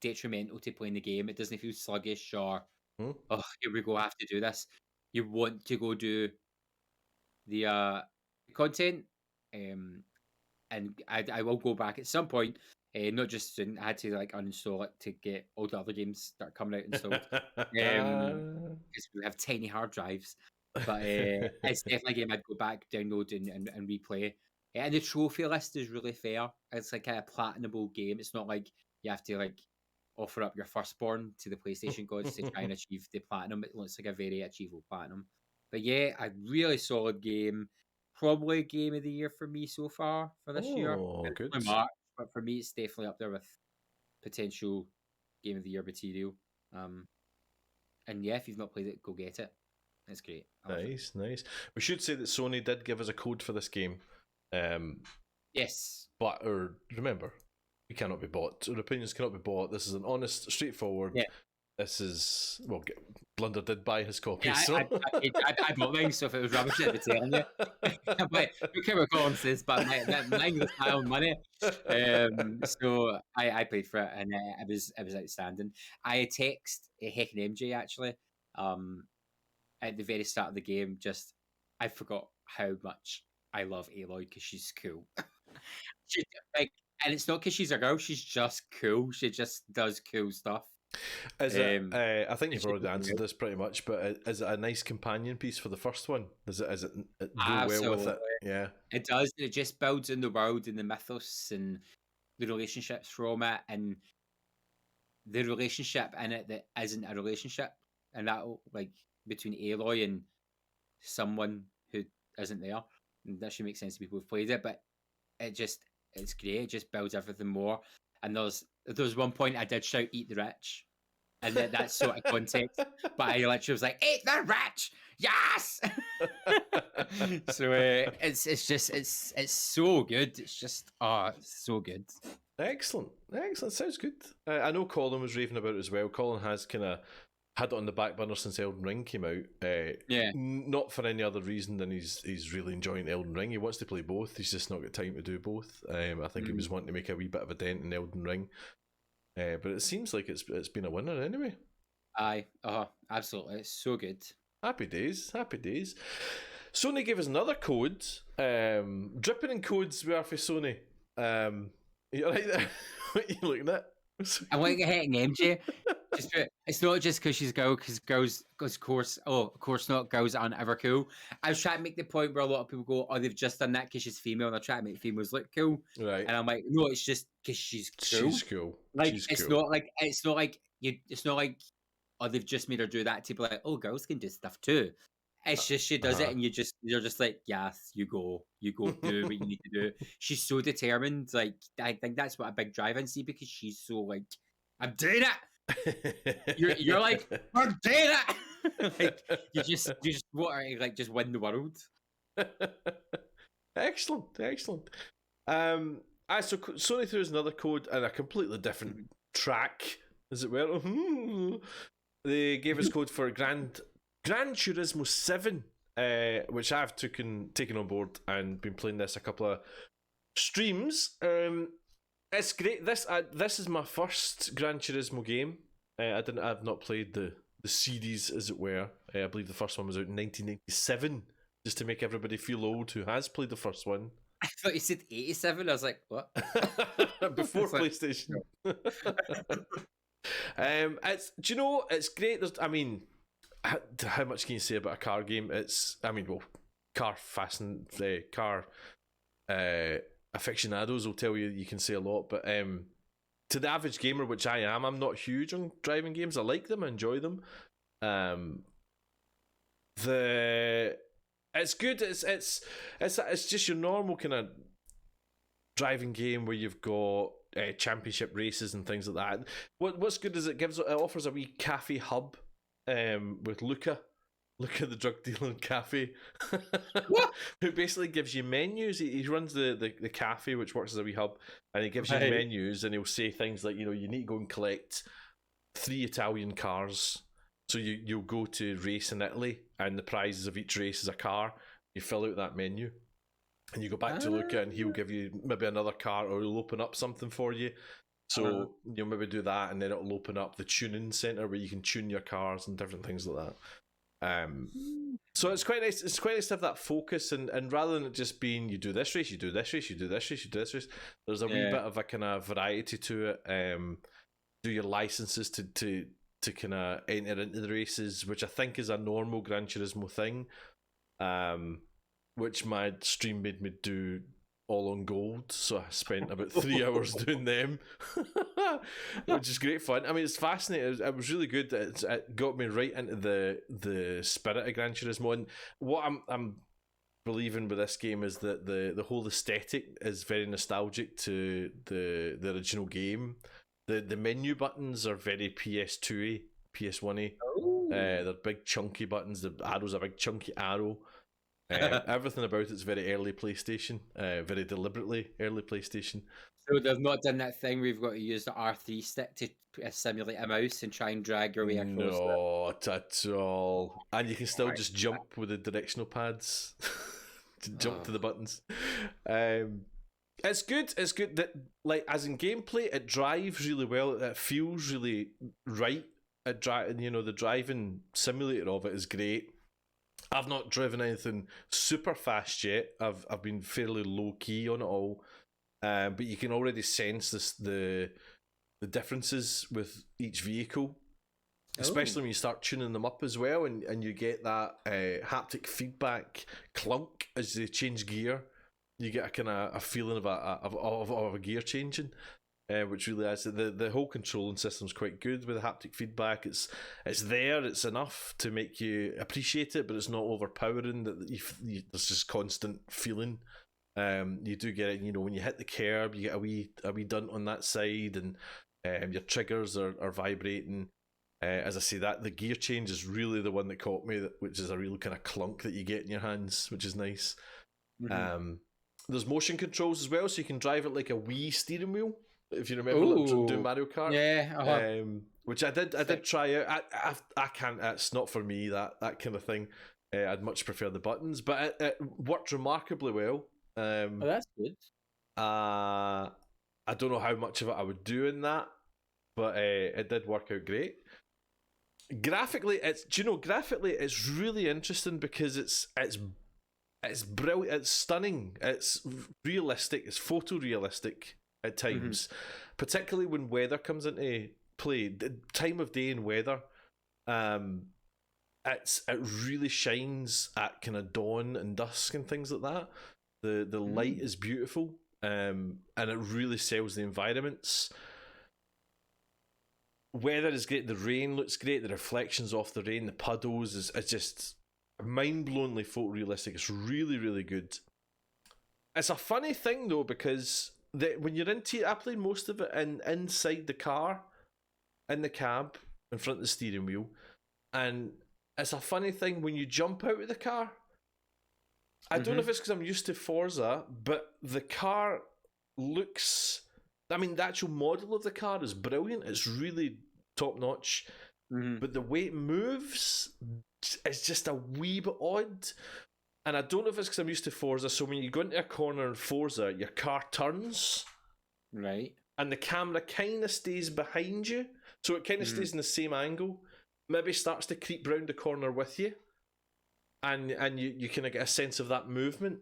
detrimental to playing the game. It doesn't feel sluggish or, oh, here we go, I have to do this. You want to go do the content, and I will go back at some point. Not just soon. I had to like uninstall it to get all the other games that are coming out installed. Because we have tiny hard drives. But it's definitely a game I'd go back, download, and replay. And the trophy list is really fair. It's like a platinable game. It's not like you have to like offer up your firstborn to the PlayStation gods to try and achieve the platinum. It looks like a very achievable platinum. But yeah, a really solid game. Probably game of the year for me so far for this year. Good. March, but for me, it's definitely up there with potential game of the year material. And yeah, if you've not played it, go get it. It's great. Nice. We should say that Sony did give us a code for this game. Yes. But remember, we cannot be bought. Our opinions cannot be bought. This is an honest, straightforward. Yeah. This is, well, Blunder did buy his copy. Yeah, so. I bought mine, so if it was rubbish, I'd be telling you. But who can recall this? But mine was my own money. So I paid for it, and it was outstanding. I text Heck and MJ actually at the very start of the game. Just I forgot how much I love Aloy because she's cool. She like, and it's not because she's a girl. She's just cool. She just does cool stuff. Is it, I think you've already answered this pretty much, but is it a nice companion piece for the first one? Does it go well with it? Yeah, it does. It just builds in the world and the mythos and the relationships from it, and the relationship in it that isn't a relationship, and that like between Aloy and someone who isn't there. And that should make sense to people who've played it, but it's great. It just builds everything more. And there's one point I did shout "Eat the rich," and that's sort of context. But I literally was like, "Eat the rich, yes!" So it's so good. It's just it's so good. Excellent. Sounds good. I know Colin was raving about it as well. Colin has kind of had it on the back burner since Elden Ring came out. Not for any other reason than he's really enjoying Elden Ring. He wants to play both. He's just not got time to do both. I think he was wanting to make a wee bit of a dent in Elden Ring. But it seems like it's been a winner anyway. Aye. Absolutely. It's so good. Happy days. Sony gave us another code. Dripping in codes we are for Sony. You right there? What are you looking at? I'm like hitting MJ. It's not just because she's a girl, because girls, of course not, girls aren't ever cool. I was trying to make the point where a lot of people go, they've just done that because she's female, and they're trying to make females look cool. Right. And I'm like, no, it's just because she's cool. She's cool. Like, it's not like they've just made her do that to be like, girls can do stuff too. It's just she does it, and you're just like, yes, you go, do what you need to do. She's so determined. Like, I think that's what a big drive-in see, because she's so like, I'm doing it. You're like, we're doing it. Like, you just want her to like just win the world. Excellent. So Sony threw us another code and a completely different track, as it were. They gave us code for Gran Turismo 7, which I've taken on board and been playing this a couple of streams. It's great. This is my first Gran Turismo game. I've not played the series, as it were. I believe the first one was out in 1987. Just to make everybody feel old who has played the first one. I thought you said 87. I was like, what? Before PlayStation. It's great. How much can you say about a car game? Car aficionados will tell you can say a lot, but to the average gamer, which I am, I'm not huge on driving games. I like them, I enjoy them. It's good. It's just your normal kind of driving game where you've got championship races and things like that. What's good is it offers a wee cafe hub with Luca the drug dealer cafe, who basically gives you menus. He runs the cafe, which works as a wee hub, and he gives you menus, and he'll say things like, you need to go and collect 3 Italian cars. So you'll go to race in Italy, and the prizes of each race is a car. You fill out that menu, and you go back to Luca, and he'll give you maybe another car, or he'll open up something for you. So you'll maybe do that, and then it'll open up the tuning center where you can tune your cars and different things like that. So it's quite nice. It's quite nice to have that focus, and rather than it just being you do this race, you do this race, you do this race, you do this race. There's a wee bit of a kind of variety to it. Do your licenses to kind of enter into the races, which I think is a normal Gran Turismo thing, which my stream made me do all on gold, so I spent about 3 hours doing them, which is great fun. I mean, it's fascinating. It was really good. It got me right into the spirit of Gran Turismo, and what I'm believing with this game is that the whole aesthetic is very nostalgic to the original game. The menu buttons are very PS2-y, PS1-y. They're big chunky buttons. The arrow's a big chunky arrow. Everything about it's very early PlayStation, very deliberately early PlayStation. So they've not done that thing where you've got to use the R3 stick to simulate a mouse and try and drag your way across. Not at all. And you can still just jump with the directional pads to jump to the buttons. It's good. It's good that, like, as in gameplay, it drives really well. It feels really right. The driving simulator of it is great. I've not driven anything super fast yet. I've been fairly low key on it all, but you can already sense the differences with each vehicle, especially when you start tuning them up as well, and you get that haptic feedback clunk as they change gear. You get a kind of a feeling of a gear changing, which really adds. The whole controlling system's quite good with the haptic feedback. It's there. It's enough to make you appreciate it, but it's not overpowering. That there's just constant feeling. You do get it. When you hit the curb, you get a wee dunt on that side, and your triggers are vibrating. As I say, that the gear change is really the one that caught me, which is a real kind of clunk that you get in your hands, which is nice. Mm-hmm. There's motion controls as well, so you can drive it like a Wii steering wheel, if you remember, like doing Mario Kart. Yeah, which I did try out. I can't. It's not for me, that kind of thing. I'd much prefer the buttons, but it worked remarkably well. That's good. I don't know how much of it I would do in that, but it did work out great. Graphically, it's really interesting because it's brilliant. It's stunning. It's realistic. It's photorealistic at times, particularly when weather comes into play. The time of day and weather, it really shines at kind of dawn and dusk and things like that. The light is beautiful, and it really sells the environments. Weather is great. The rain looks great. The reflections off the rain, the puddles is just mind-blowingly photorealistic. It's really, really good. It's a funny thing though, because when you're I played most of it inside the car, in the cab, in front of the steering wheel, and it's a funny thing when you jump out of the car. I don't know if it's because I'm used to Forza, but the car looks... I mean, the actual model of the car is brilliant. It's really top-notch. But the way it moves is just a wee bit odd. And I don't know if it's because I'm used to Forza, so when you go into a corner in Forza, your car turns. Right. And the camera kind of stays behind you. So it kind of stays in the same angle. Maybe starts to creep round the corner with you. And you kind of get a sense of that movement.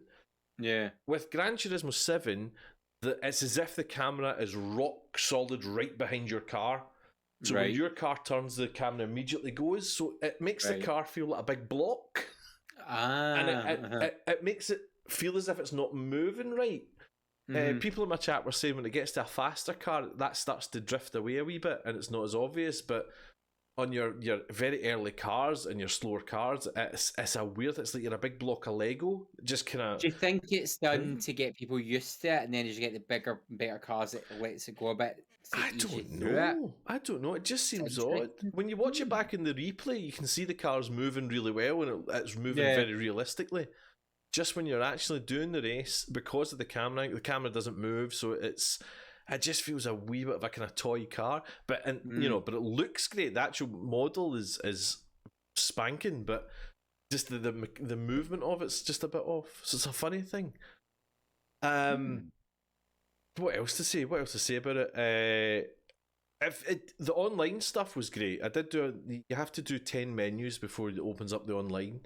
Yeah. With Gran Turismo 7, it's as if the camera is rock solid right behind your car. So when your car turns, the camera immediately goes. So it makes the car feel like a big block. And it makes it feel as if it's not moving right. People in my chat were saying when it gets to a faster car, that starts to drift away a wee bit and it's not as obvious. But on your very early cars and your slower cars, it's a weird... It's like you're a big block of Lego. Just kind of... Do you think it's done to get people used to it, and then as you get the bigger, better cars, it lets it go a bit? I don't know. It just seems odd. When you watch it back in the replay, you can see the cars moving really well, and it's moving very realistically. Just when you're actually doing the race, because of the camera doesn't move, so it just feels a wee bit of a kind of toy car. But but it looks great. The actual model is spanking, but just the movement of it's just a bit off. So it's a funny thing. What else to say about it? The online stuff was great. I did you have to do 10 menus before it opens up the online,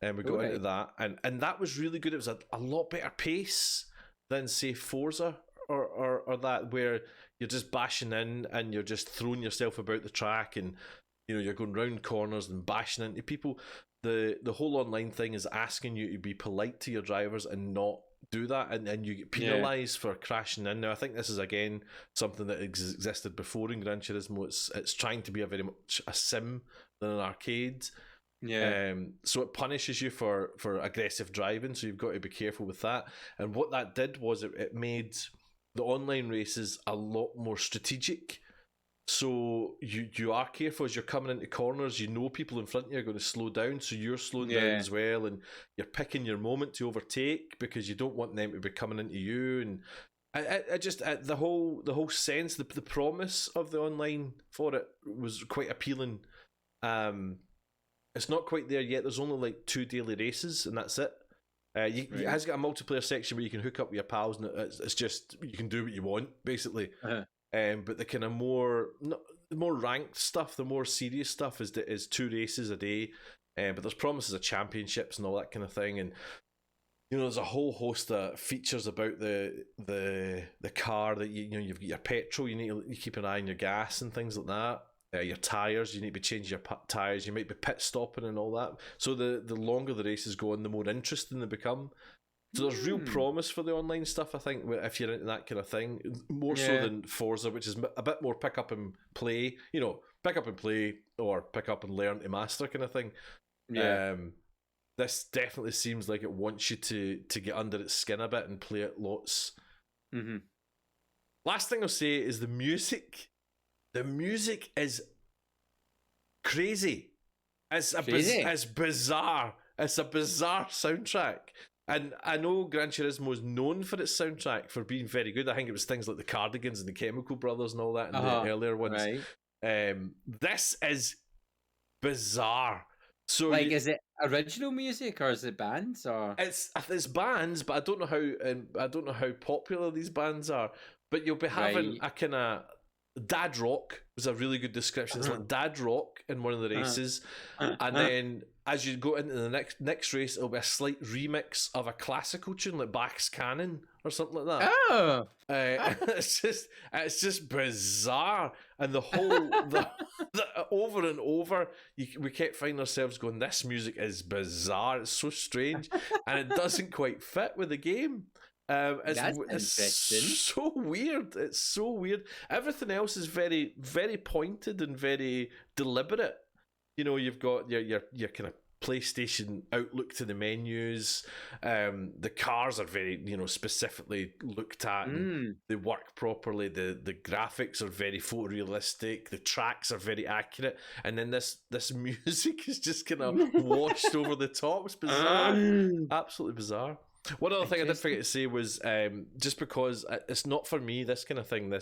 and we got into that, and that was really good. It was a lot better pace than, say, Forza or that, where you're just bashing in and you're just throwing yourself about the track, and you're going round corners and bashing into people. The whole online thing is asking you to be polite to your drivers and not do that, and you get penalised for crashing in. Now I think this is again something that existed before in Gran Turismo. It's trying to be very much a sim than an arcade. So it punishes you for aggressive driving, so you've got to be careful with that. And what that did was it made the online races a lot more strategic. So you are careful as you're coming into corners. People in front of you are going to slow down, so you're slowing down as well, and you're picking your moment to overtake because you don't want them to be coming into you. And I just the whole sense, the promise of the online for it was quite appealing. It's not quite there yet. There's only like 2 daily races, and that's it. It has got a multiplayer section where you can hook up with your pals, and it's just you can do what you want basically. But the kind of more ranked stuff, the more serious stuff is 2 races a day. But there's promises of championships and all that kind of thing, and there's a whole host of features about the car that you've got your petrol. You keep an eye on your gas and things like that. Your tires, you need to change your tires. You might be pit stopping and all that. So the longer the races go on, the more interesting they become. So there's real promise for the online stuff, I think, if you're into that kind of thing. More so than Forza, which is a bit more pick up and play. Pick up and play or pick up and learn to master kind of thing. This definitely seems like it wants you to get under its skin a bit and play it lots. Last thing I'll say is the music. The music is crazy. It's bizarre. It's a bizarre soundtrack. And I know Gran Turismo is known for its soundtrack for being very good. I think it was things like the Cardigans and the Chemical Brothers and all that in the earlier ones. This is bizarre. So is it original music or is it bands? Or it's bands, but I don't know how popular these bands are. But you'll be having a kind of dad rock was a really good description. It's like dad rock in one of the races, and then as you go into the next race, it'll be a slight remix of a classical tune like Bach's Canon or something like that. It's just bizarre, and the whole the over and over, we kept finding ourselves going, this music is bizarre. It's so strange, and it doesn't quite fit with the game. It's so weird. It's so weird. Everything else is very, very pointed and very deliberate. You've got your kind of PlayStation outlook to the menus. The cars are very, specifically looked at, and they work properly. The graphics are very photorealistic. The tracks are very accurate, and then this music is just kind of washed over the top. It's bizarre, absolutely bizarre. One other thing I did forget to say was just because it's not for me, this kind of thing.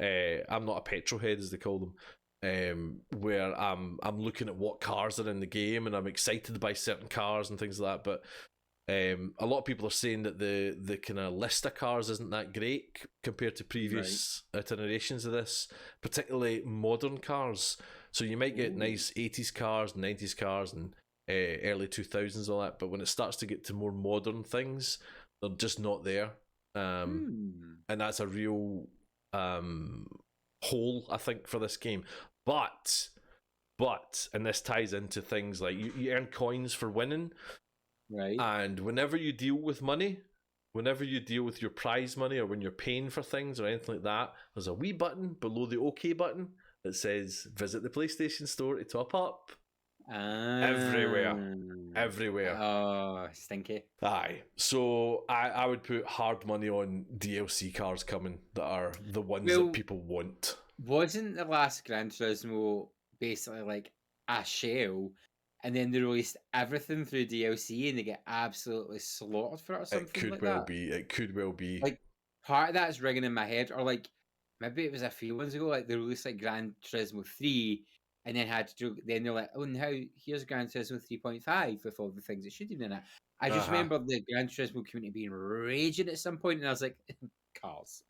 I'm not a petrol head, as they call them. Where I'm looking at what cars are in the game, and I'm excited by certain cars and things like that. But a lot of people are saying that the kind of list of cars isn't that great compared to previous iterations of this, particularly modern cars. So you might get nice 80s cars, 90s cars, and early 2000s, all that. But when it starts to get to more modern things, they're just not there. And that's a real hole, I think, for this game. But, and this ties into things like you earn coins for winning, right? And whenever you deal with money, whenever you deal with your prize money, or when you're paying for things or anything like that, there's a wee button below the OK button that says "Visit the PlayStation Store to top up." Everywhere. Oh, stinky. Aye. So I would put hard money on DLC cars coming that are the ones that people want. Wasn't the last Gran Turismo basically like a shell, and then they released everything through DLC and they get absolutely slaughtered for it or something? It could well be. Like, part of that's ringing in my head, or like maybe it was a few months ago, like they released like Gran Turismo 3 and then then they're like, oh, now here's Gran Turismo 3.5 with all the things it should have been in it. I just remember the Gran Turismo community being raging at some point, and I was like, cars.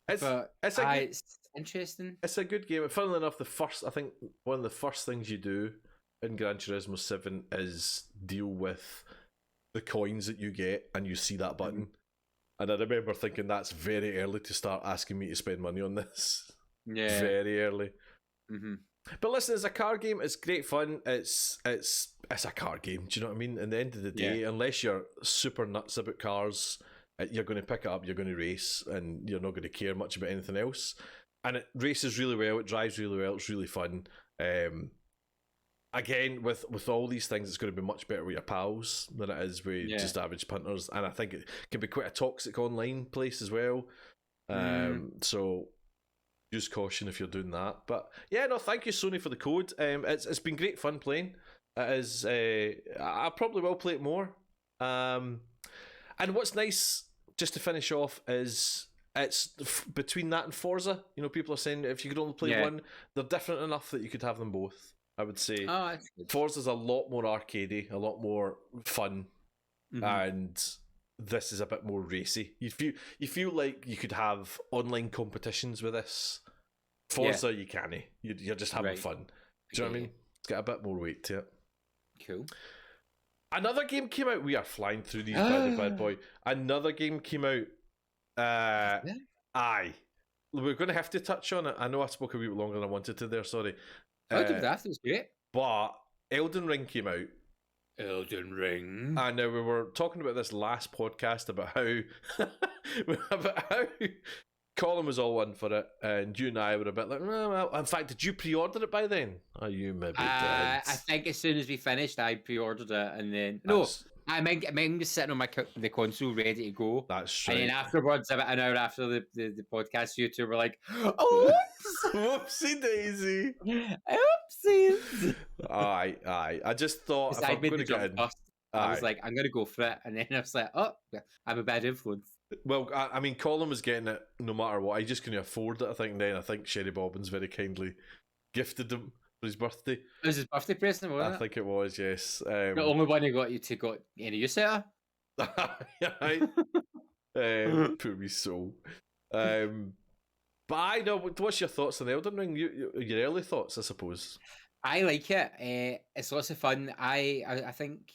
It's interesting. It's a good game. Funnily enough, I think one of the first things you do in Gran Turismo 7 is deal with the coins that you get, and you see that button. And I remember thinking that's very early to start asking me to spend money on this. Yeah, very early. But listen, it's a car game. It's great fun. It's a car game. Do you know what I mean? At the end of the day, unless you're super nuts about cars, you're going to pick it up, you're going to race, and you're not going to care much about anything else. And it races really well, it drives really well, it's really fun. Again, with all these things, it's going to be much better with your pals than it is with just average punters. And I think it can be quite a toxic online place as well. So use caution if you're doing that. But yeah, no, thank you, Sony, for the code. It's been great fun playing. It is. I probably will play it more. And what's nice, just to finish off, is it's between that and Forza. People are saying if you could only play one, they're different enough that you could have them both, I would say. Oh, that's good. Forza's a lot more arcadey, a lot more fun, and this is a bit more racy. You feel like you could have online competitions with this. Forza, you can't. You're just having fun. Do you know what I mean? It's got a bit more weight to it. Cool. Another game came out. We are flying through these, bad boy. Another game came out. Aye. We're going to have to touch on it. I know I spoke a wee bit longer than I wanted to there, sorry. That was great. But Elden Ring came out. Elden Ring. And we were talking about this last podcast about how Colin was all in for it, and you and I were a bit like, well, in fact, did you pre-order it by then? Oh, you maybe did. I think as soon as we finished, I pre-ordered it, and then I'm just sitting on the console ready to go. That's right. And then afterwards, about an hour after the podcast, you two were like, "Oh, whoopsie daisy, oopsies." Aye. I just thought if I'm going to get in, I was like, I'm going to go for it, and then I was like, oh, I'm a bad influence. Well, I mean, Colin was getting it no matter what. He just couldn't afford it, I think. Then I think Sherry Bobbins very kindly gifted him for his birthday. It was his birthday present, wasn't it? I think it was, yes. The only one who got any use out of. Poor me soul. But I know. What's your thoughts on Elden Ring? Your early thoughts, I suppose. I like it. It's lots of fun. I think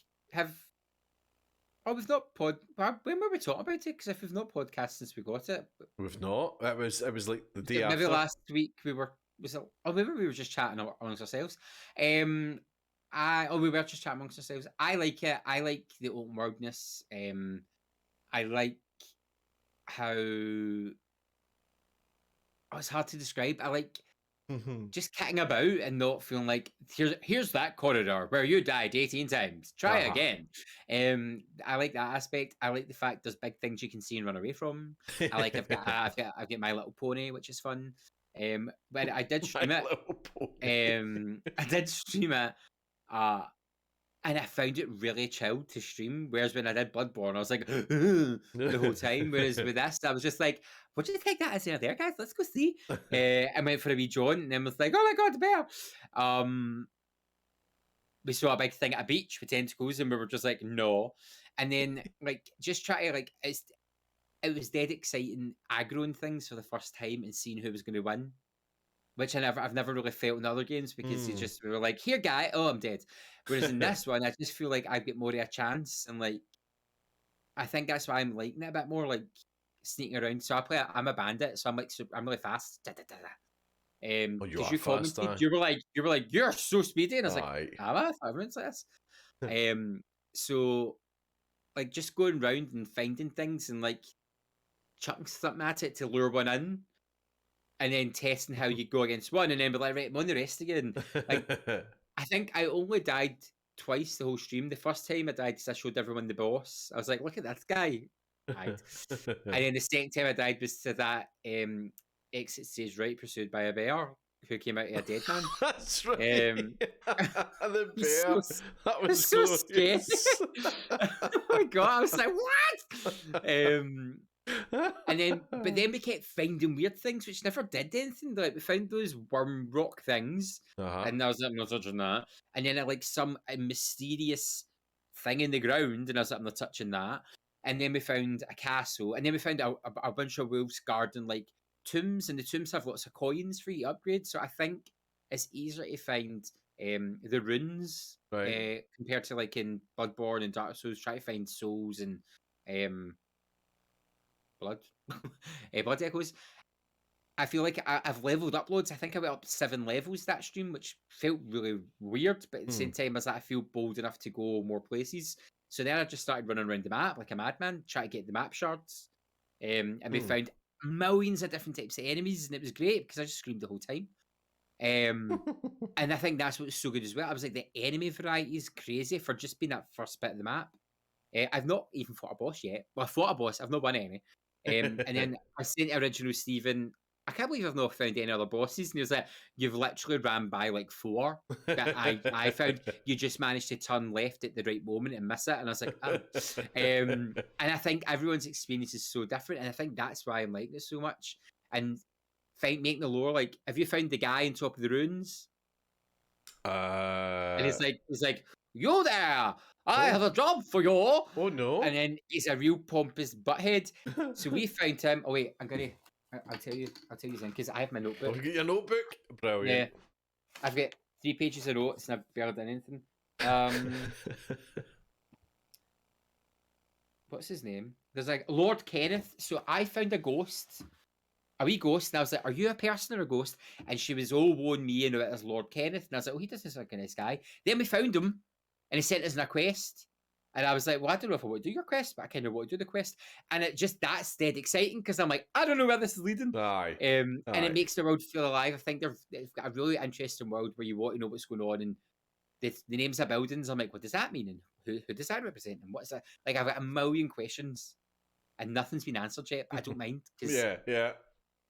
we've not when were we talking about it? Because if we've not podcasted since we got it, we've not. It was like the day after. Maybe last week we were. Maybe we were just chatting amongst ourselves. We were just chatting amongst ourselves. I like it. I like the open worldness. I like how it's hard to describe. I like just kicking about and not feeling like here's that corridor where you died 18 times. Try again. I like that aspect. I like the fact there's big things you can see and run away from. I like I've got My Little Pony, which is fun. But I did stream it. I did stream it. And I found it really chilled to stream. Whereas when I did Bloodborne, I was like the whole time. Whereas with this, I was just like, "What do you take that as there, guys? Let's go see." I went for a wee jaunt, and then was like, "Oh my god, the bear!" We saw a big thing at a beach with tentacles, and we were just like, "No." And then like just try to like it was dead exciting aggroing things for the first time and seeing who was going to win. Which I've never really felt in other games because we were like, here, guy, oh, I'm dead. Whereas in this one, I just feel like I get more of a chance, and like, I think that's why I'm liking it a bit more, like sneaking around. So I'm a bandit, so I'm like, I'm really fast. Because you commented, you were like, you're so speedy, and I was like, am I? 5 minutes like this. So like just going around and finding things and like chucking something at it to lure one in. And then testing how you go against one, and then be like, right, I'm on the rest again. Like, I think I only died twice the whole stream. The first time I died because I showed everyone the boss. I was like, look at that guy. And then the second time I died was to that exit stage right, pursued by a bear who came out of a dead man. That's right. The bear. That was so scary. Oh my god, I was like, what? And then, but then we kept finding weird things which never did anything. Like we found those worm rock things, and I was like, I'm not touching that. And then like some mysterious thing in the ground, and I was like, I'm not touching that. And then we found a castle, and then we found a bunch of wolves guarding like tombs, and the tombs have lots of coins for you to upgrade. So I think it's easier to find the runes compared to like in Bloodborne and Dark Souls. Try to find souls and blood echoes. I feel like I've leveled up loads. I think I went up 7 levels that stream, which felt really weird, but at the same time as that I feel bold enough to go more places. So then I just started running around the map like a madman, trying to get the map shards. And we found millions of different types of enemies, and it was great because I just screamed the whole time. And I think that's what's so good as well. I was like, the enemy variety is crazy for just being that first bit of the map. I've not even fought a boss yet. Well, I fought a boss. I've not won any. And then I sent original Stephen, I can't believe I've not found any other bosses. And he was like, you've literally ran by like 4. But I found you just managed to turn left at the right moment and miss it. And I was like, oh. And I think everyone's experience is so different. And I think that's why I'm liking it so much. And making the lore, like, have you found the guy on top of the ruins? And he's like, you there! I have a job for you. Oh no! And then he's a real pompous butthead. So we found him. Oh wait, I'll tell you something because I have my notebook. Oh, you get your notebook? Brilliant. Yeah, I've got 3 pages of notes and I've barely done anything. What's his name? There's like Lord Kenneth. So I found a wee ghost, and I was like, are you a person or a ghost? And she was all warning me and it was Lord Kenneth. And I was like, oh, he doesn't sound like a nice guy. Then we found him. And he sent us on a quest. And I was like, well, I don't know if I want to do your quest, but I kind of want to do the quest. And that's dead exciting because I'm like, I don't know where this is leading. And it makes the world feel alive. I think they've got a really interesting world where you want to know what's going on. And the names of buildings, I'm like, what does that mean? And who does that represent? And what's that? Like, I've got a million questions and nothing's been answered yet, but I don't mind. Yeah.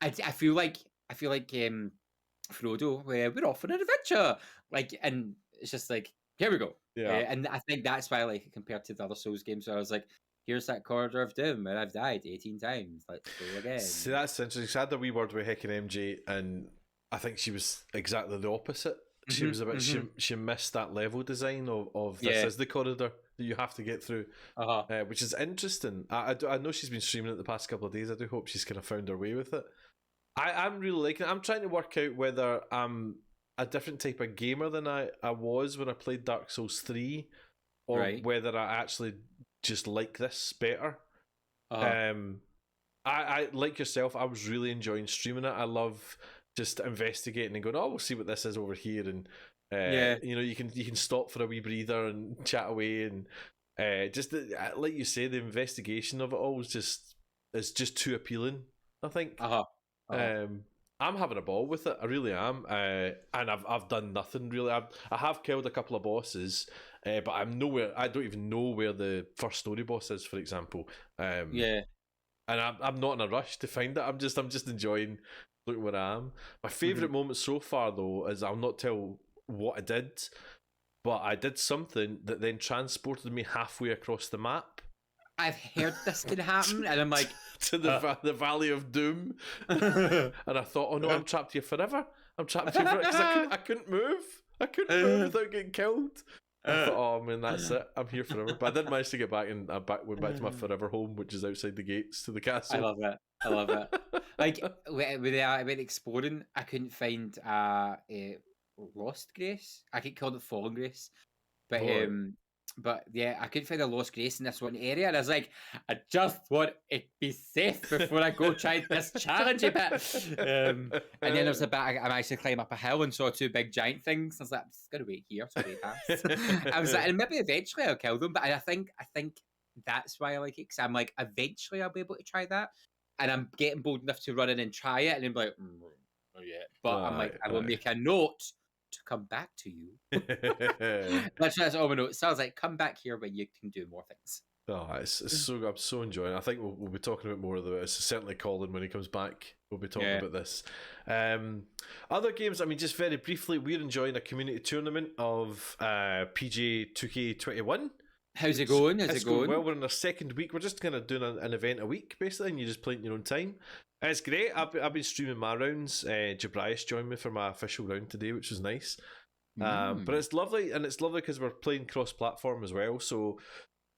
I feel like Frodo, we're off on an adventure. Like, and it's just like, here we go. Yeah. And I think that's why I like it compared to the other Souls games where I was like, here's that corridor of doom where I've died 18 times. Let's go again. See, that's interesting. She had the wee word with Heck and MJ, and I think she was exactly the opposite. She was a bit, she missed that level design of this is the corridor that you have to get through, which is interesting. I know she's been streaming it the past couple of days. I do hope she's kind of found her way with it. I'm really liking it. I'm trying to work out whether I'm a different type of gamer than I was when I played Dark Souls 3, or whether I actually just like this better. I like yourself, I was really enjoying streaming it. I love just investigating and going, oh, we'll see what this is over here, and you know, you can stop for a wee breather and chat away, and just like you say, the investigation of it all is just too appealing, I think. I'm having a ball with it. I really am. And I've done nothing really. I have killed a couple of bosses, but I'm nowhere. I don't even know where the first story boss is, for example. Yeah. And I'm not in a rush to find it. I'm just enjoying looking where I am. My favorite moment so far, though, is I'll not tell what I did, but I did something that then transported me halfway across the map. I've heard this can happen, and I'm like, to the Valley of Doom, and I thought, oh no, I'm trapped here forever. I'm trapped here forever because I couldn't move. I couldn't move without getting killed. I thought, oh man, that's it. I'm here forever. But I did manage to get back, and went back to my forever home, which is outside the gates to the castle. I love it. Like when I went exploring, I couldn't find Lost Grace. I keep calling it Fallen Grace, but but yeah, I couldn't find a Lost Grace in this one area, and I was like, I just want it to be safe before I go try this challenge a bit. And then there was a bit I managed to climb up a hill and saw two big giant things. I was like, I'm just gonna wait here till they pass. I was like, and maybe eventually I'll kill them, but I think that's why I like it, because I'm like, eventually I'll be able to try that, and I'm getting bold enough to run in and try it, and I'm like, not yet. But I'm like, I will make a note to come back to you. That's all my note. So I was like, come back here when you can do more things. Oh, it's so I'm so enjoying it. I think we'll be talking about more of this. Certainly Colin, when he comes back, we'll be talking about this. Other games, I mean, just very briefly, we're enjoying a community tournament of PGA 2K21. How's it going? It's going well. We're in our second week. We're just kind of doing an event a week, basically, and you just play in your own time. It's great. I've been streaming my rounds. Jabrias joined me for my official round today, which was nice. But it's lovely, and it's lovely because we're playing cross-platform as well. So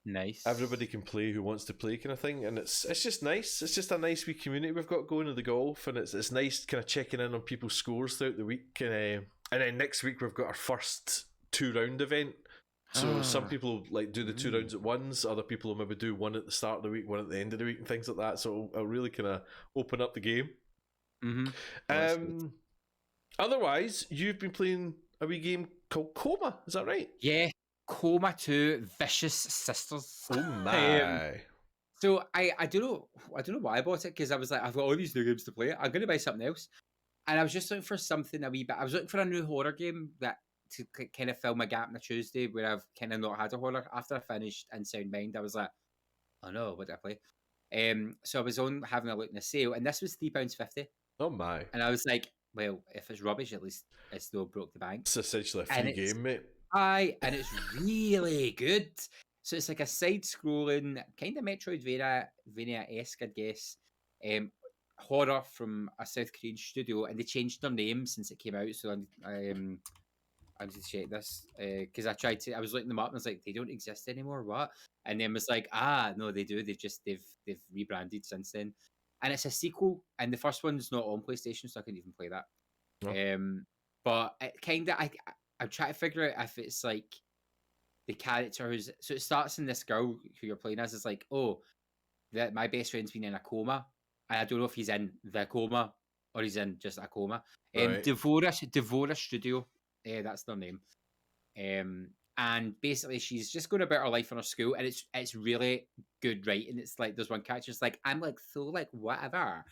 nice. Everybody can play who wants to play, kind of thing, and it's just nice. It's just a nice wee community we've got going in the golf, and it's nice kind of checking in on people's scores throughout the week. And then next week we've got our first 2-round event. So some people like do the 2 rounds at once. Other people will maybe do one at the start of the week, one at the end of the week, and things like that. So it'll really kind of open up the game. Otherwise, you've been playing a wee game called Coma. Is that right? Yeah, Coma 2 Vicious Sisters. Oh my! So I don't know why I bought it, because I was like, I've got all these new games to play. I'm going to buy something else, and I was just looking for something a wee bit. I was looking for a new horror game that to kind of fill my gap on a Tuesday where I've kind of not had a horror. After I finished Unsound Mind, I was like, oh no, what did I play? So I was on having a look in the sale, and this was £3.50. Oh my! And I was like, well, if it's rubbish, at least it's still broke the bank. It's essentially a free game, mate. And it's really good. So it's like a side-scrolling, kind of Metroidvania-esque, I guess, horror from a South Korean studio, and they changed their name since it came out. So I need to check this, because I was looking them up and I was like, they don't exist anymore, what? And then was like, no, they do. They've rebranded since then, and it's a sequel. And the first one's not on PlayStation, so I couldn't even play that. Oh. But it kind of I'm trying to figure out if it's like the character so it starts in this girl who you're playing as is like, oh, that my best friend's been in a coma, and I don't know if he's in the coma or he's in just a coma. Right. Devora Studio. That's their name. And basically she's just going about her life in her school, and it's really good writing. It's like there's one character, it's like, I'm like, so like whatever.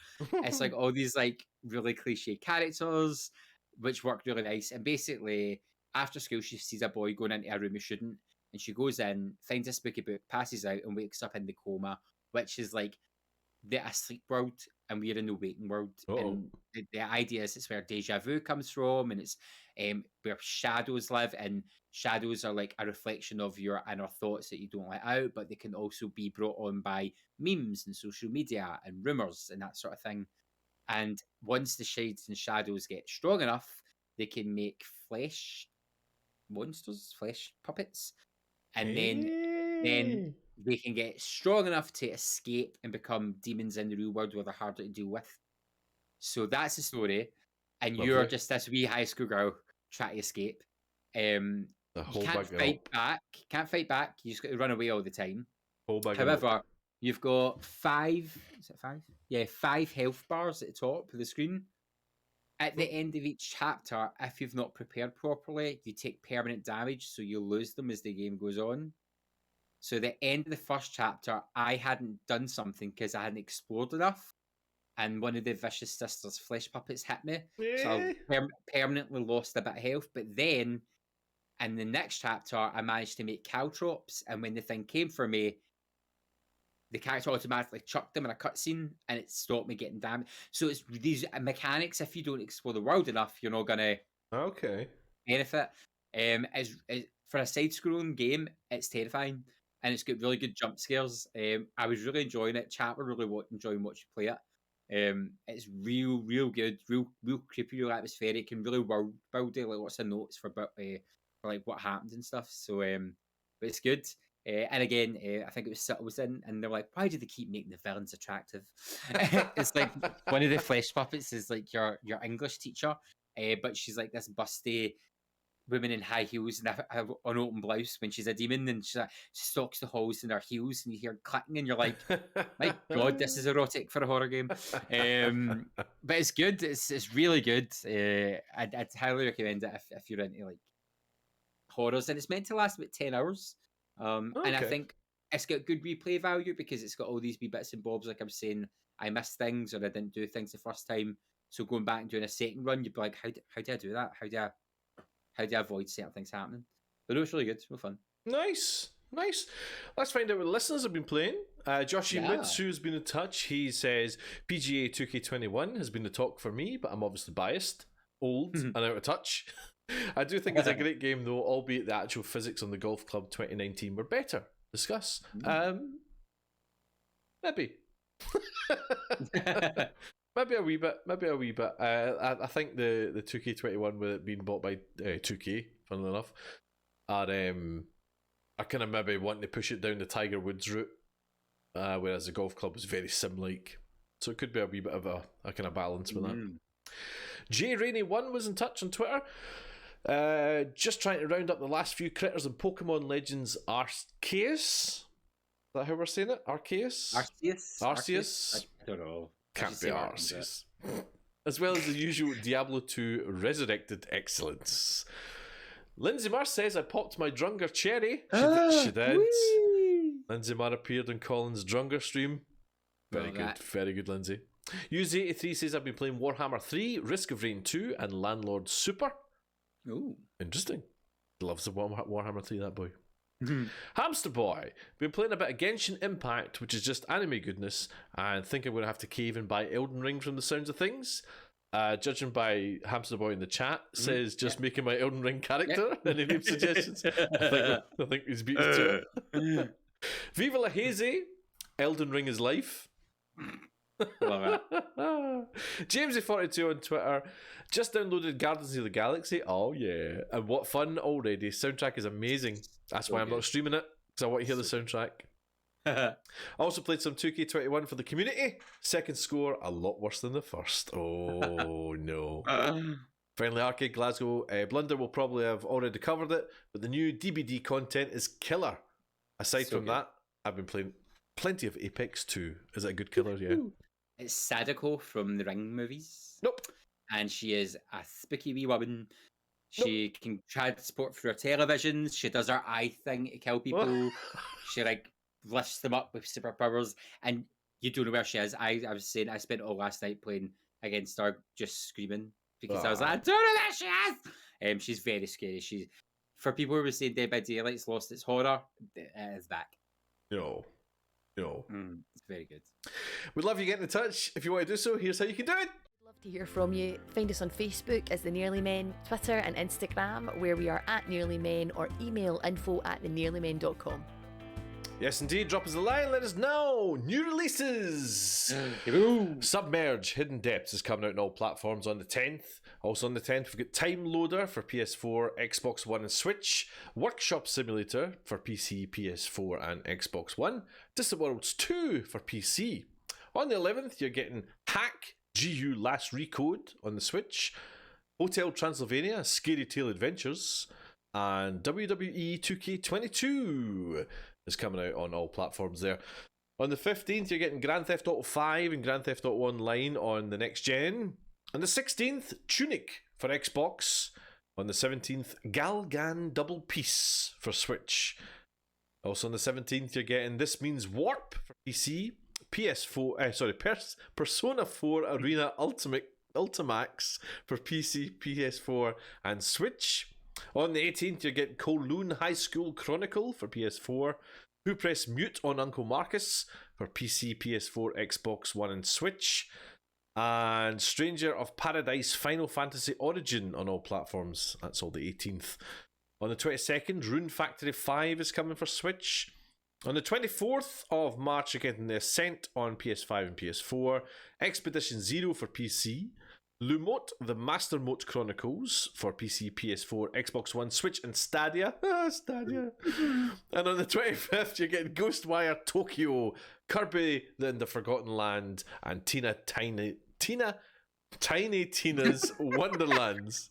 It's like all these like really cliche characters which work really nice. And basically after school she sees a boy going into a room he shouldn't, and she goes in, finds a spooky book, passes out, and wakes up in the coma, which is like a sleep world, and we're in the waking world. And the idea is it's where deja vu comes from, and it's where shadows live, and shadows are like a reflection of your inner thoughts that you don't let out, but they can also be brought on by memes and social media and rumors and that sort of thing. And once the shades and shadows get strong enough, they can make flesh monsters, flesh puppets, and then they can get strong enough to escape and become demons in the real world where they're harder to deal with. So that's the story. And lovely. You're just this wee high school girl trying to escape. You can't fight back. You just got to run away all the time. However, you've got 5 health bars at the top of the screen. At the end of each chapter, if you've not prepared properly, you take permanent damage, so you'll lose them as the game goes on. So at the end of the first chapter, I hadn't done something because I hadn't explored enough. and one of the Vicious Sisters flesh puppets hit me. So I permanently lost a bit of health. But then, in the next chapter, I managed to make caltrops, and when the thing came for me, the character automatically chucked them in a cutscene, and it stopped me getting damaged. So it's these mechanics. If you don't explore the world enough, you're not gonna benefit. As for a side-scrolling game, it's terrifying, and it's got really good jump scares. I was really enjoying it. Chat were really enjoying watching you play it. It's real good, real creepy, real atmospheric, and really world building. Like lots of notes for like what happened and stuff. So, but it's good. And again, I think it was Sitt was in, and they're like, why do they keep making the villains attractive? It's like one of the flesh puppets is like your English teacher, but she's like this busty woman in high heels and an open blouse when she's a demon, and she stalks the halls in her heels, and you hear clicking, and you're like, my God, this is erotic for a horror game. But it's good. It's really good. I'd highly recommend it if you're into like horrors, and it's meant to last about 10 hours. And I think it's got good replay value because it's got all these wee bits and bobs. Like I'm saying, I missed things or I didn't do things the first time. So going back and doing a second run, you'd be like, how do I do that? How do I avoid certain things happening? But it was really good. It's real fun. Nice. Let's find out what the listeners have been playing. Joshy Mitsu's been in touch. He says PGA 2K21 has been the talk for me, but I'm obviously biased, old, and out of touch. I do think it's a great game, though, albeit the actual physics on the Golf Club 2019 were better. Discuss. Maybe. Maybe a wee bit. I think the 2K21, with it being bought by 2K, funnily enough, are kind of maybe wanting to push it down the Tiger Woods route, whereas the Golf Club was very sim-like. So it could be a wee bit of a kind of balance with that. J Rainey1 was in touch on Twitter. Just trying to round up the last few critters in Pokemon Legends Arceus. Is that how we're saying it? Arceus? Arceus? I don't know. Can't be Arceus. As well as the usual Diablo 2 Resurrected excellence. Lindsay Marr says I popped my Drunger cherry. She did. Whee! Lindsay Marr appeared on Colin's Drunger stream. Very good, Lindsay. Use83 says I've been playing Warhammer 3, Risk of Rain 2, and Landlord Super. Ooh. Interesting. Loves the Warhammer 3, that boy. Hamster Boy. Been playing a bit of Genshin Impact, which is just anime goodness, and think I'm going to have to cave and buy Elden Ring from the sounds of things. Judging by Hamster Boy in the chat, says just making my Elden Ring character. Any name suggestions? I think he's beat us to it. Viva La Hazy. Elden Ring is life. Love it. Jamesy42 on Twitter. Just downloaded Guardians of the Galaxy. Oh yeah, and what fun already. Soundtrack is amazing. That's why I'm not streaming it, because I want to hear the soundtrack. I also played some 2K21 for the community. Second score a lot worse than the first. Oh no. Finally, Arcade Glasgow. Blunder will probably have already covered it, but the new DBD content is killer. Aside from that, I've been playing plenty of Apex 2. Is it a good killer? Yeah. It's Sadako from the Ring movies. Nope. And she is a spooky wee woman. She can transport through her televisions. She does her eye thing to kill people. She like lifts them up with superpowers, and you don't know where she is. I was saying I spent all last night playing against her, just screaming because I was like, I don't know where she is. She's very scary. She's for people who were saying Dead by Daylight's lost its horror. It is back. No. It's very good. We'd love you getting in touch. If you want to do so, here's how you can do it. We'd love to hear from you. Find us on Facebook as The Nearly Men, Twitter and Instagram, where we are @NearlyMen, or email info@thenearlymen.com. Yes, indeed. Drop us a line. Let us know. New releases. Submerge Hidden Depths is coming out on all platforms on the 10th. Also on the 10th, we've got Time Loader for PS4, Xbox One and Switch. Workshop Simulator for PC, PS4 and Xbox One. Distant Worlds 2 for PC. On the 11th, you're getting Hack GU Last Recode on the Switch. Hotel Transylvania, Scary Tale Adventures. And WWE 2K22 is coming out on all platforms there. On the 15th, you're getting Grand Theft Auto 5 and Grand Theft Auto Online on the next gen. On the 16th, Tunic for Xbox. On the 17th, Galgan Double Peace for Switch. Also on the 17th, you're getting This Means Warp for PC, Persona 4 Arena Ultimax for PC, PS4, and Switch. On the 18th, you get Kowloon High School Chronicle for PS4. Who Press Mute on Uncle Marcus for PC, PS4, Xbox One, and Switch. And Stranger of Paradise Final Fantasy Origin on all platforms. That's all the 18th. On the 22nd, Rune Factory 5 is coming for Switch. On the 24th of March, you're getting The Ascent on PS5 and PS4. Expedition Zero for PC. Lumote, The Master Mote Chronicles for PC, PS4, Xbox One, Switch, and Stadia. Stadia. And on the 25th, you get Ghostwire Tokyo, Kirby in the Forgotten Land, and Tiny Tina's Wonderlands.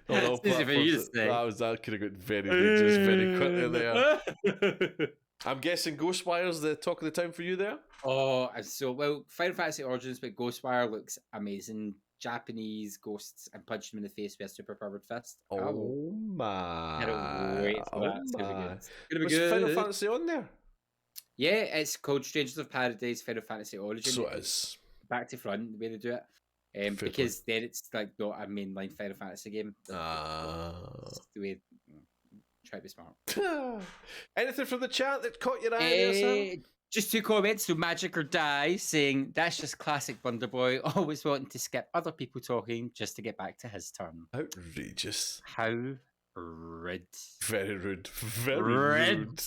On all platforms. That could have got very dangerous very quickly there. I'm guessing Ghostwire's the talk of the town for you there? Oh, well, Final Fantasy Origins, but Ghostwire looks amazing. Japanese ghosts and punch them in the face with a super powered fist. Oh my. I don't wait for that. It's going to be good. It's gonna be Was good. Final Fantasy on there? Yeah, it's called Strangers of Paradise Final Fantasy Origin. So it is. Back to front, the way they do it. Because then it's like not a mainline Final Fantasy game. It's the way. Try to be smart. Anything from the chat that caught your eye there, Sam? Just 2 comments. So Magic or Die saying, that's just classic Blunder Boy, always wanting to skip other people talking just to get back to his turn. Outrageous. How rude. Very rude. Very rude.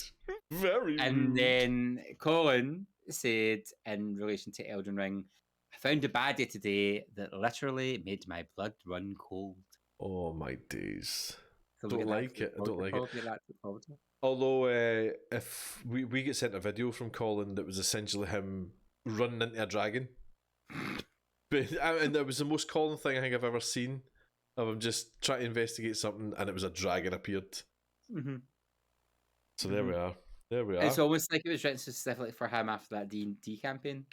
Very rude. And then Colin said, in relation to Elden Ring, I found a baddie today that literally made my blood run cold. Oh my days. So I don't like it. Although, if we get sent a video from Colin that was essentially him running into a dragon, and it was the most Colin thing I think I've ever seen. Of him just trying to investigate something, and it was a dragon appeared. Mm-hmm. So there we are. There we are. It's almost like it was written specifically for him after that D&D campaign.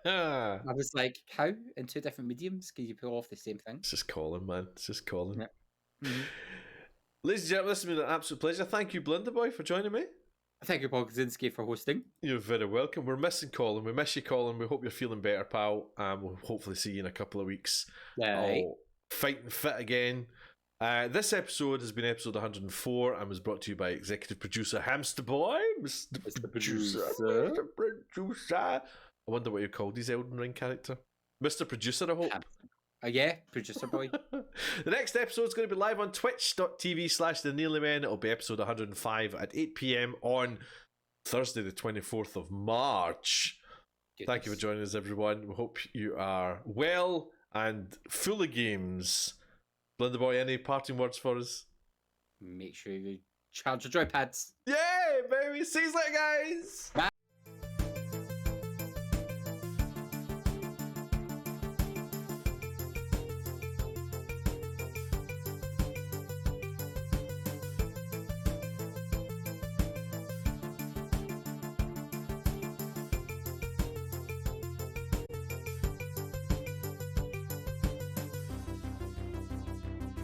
I was like, how in 2 different mediums can you pull off the same thing? It's just Colin, man. It's just Colin. Yeah. Mm-hmm. Ladies and gentlemen, this has been an absolute pleasure. Thank you, Blunderboy, for joining me. Thank you, Paul Kaczynski, for hosting. You're very welcome. We're missing Colin. We miss you, Colin. We hope you're feeling better, pal. We'll hopefully see you in a couple of weeks. Right. Fighting fit again. This episode has been episode 104 and was brought to you by executive producer Hamster Boy. Mr. Producer. Mr. Producer. I wonder what you called his Elden Ring character. Mr. Producer, I hope. Yeah, Producer Boy. The next episode is going to be live on twitch.tv/The Nearly Men. It'll be episode 105 at 8 p.m. on Thursday, the 24th of March. Goodness. Thank you for joining us, everyone. We hope you are well and full of games. Blunderboy, any parting words for us? Make sure you charge your joypads. Yay, baby! See you later, guys! Bye.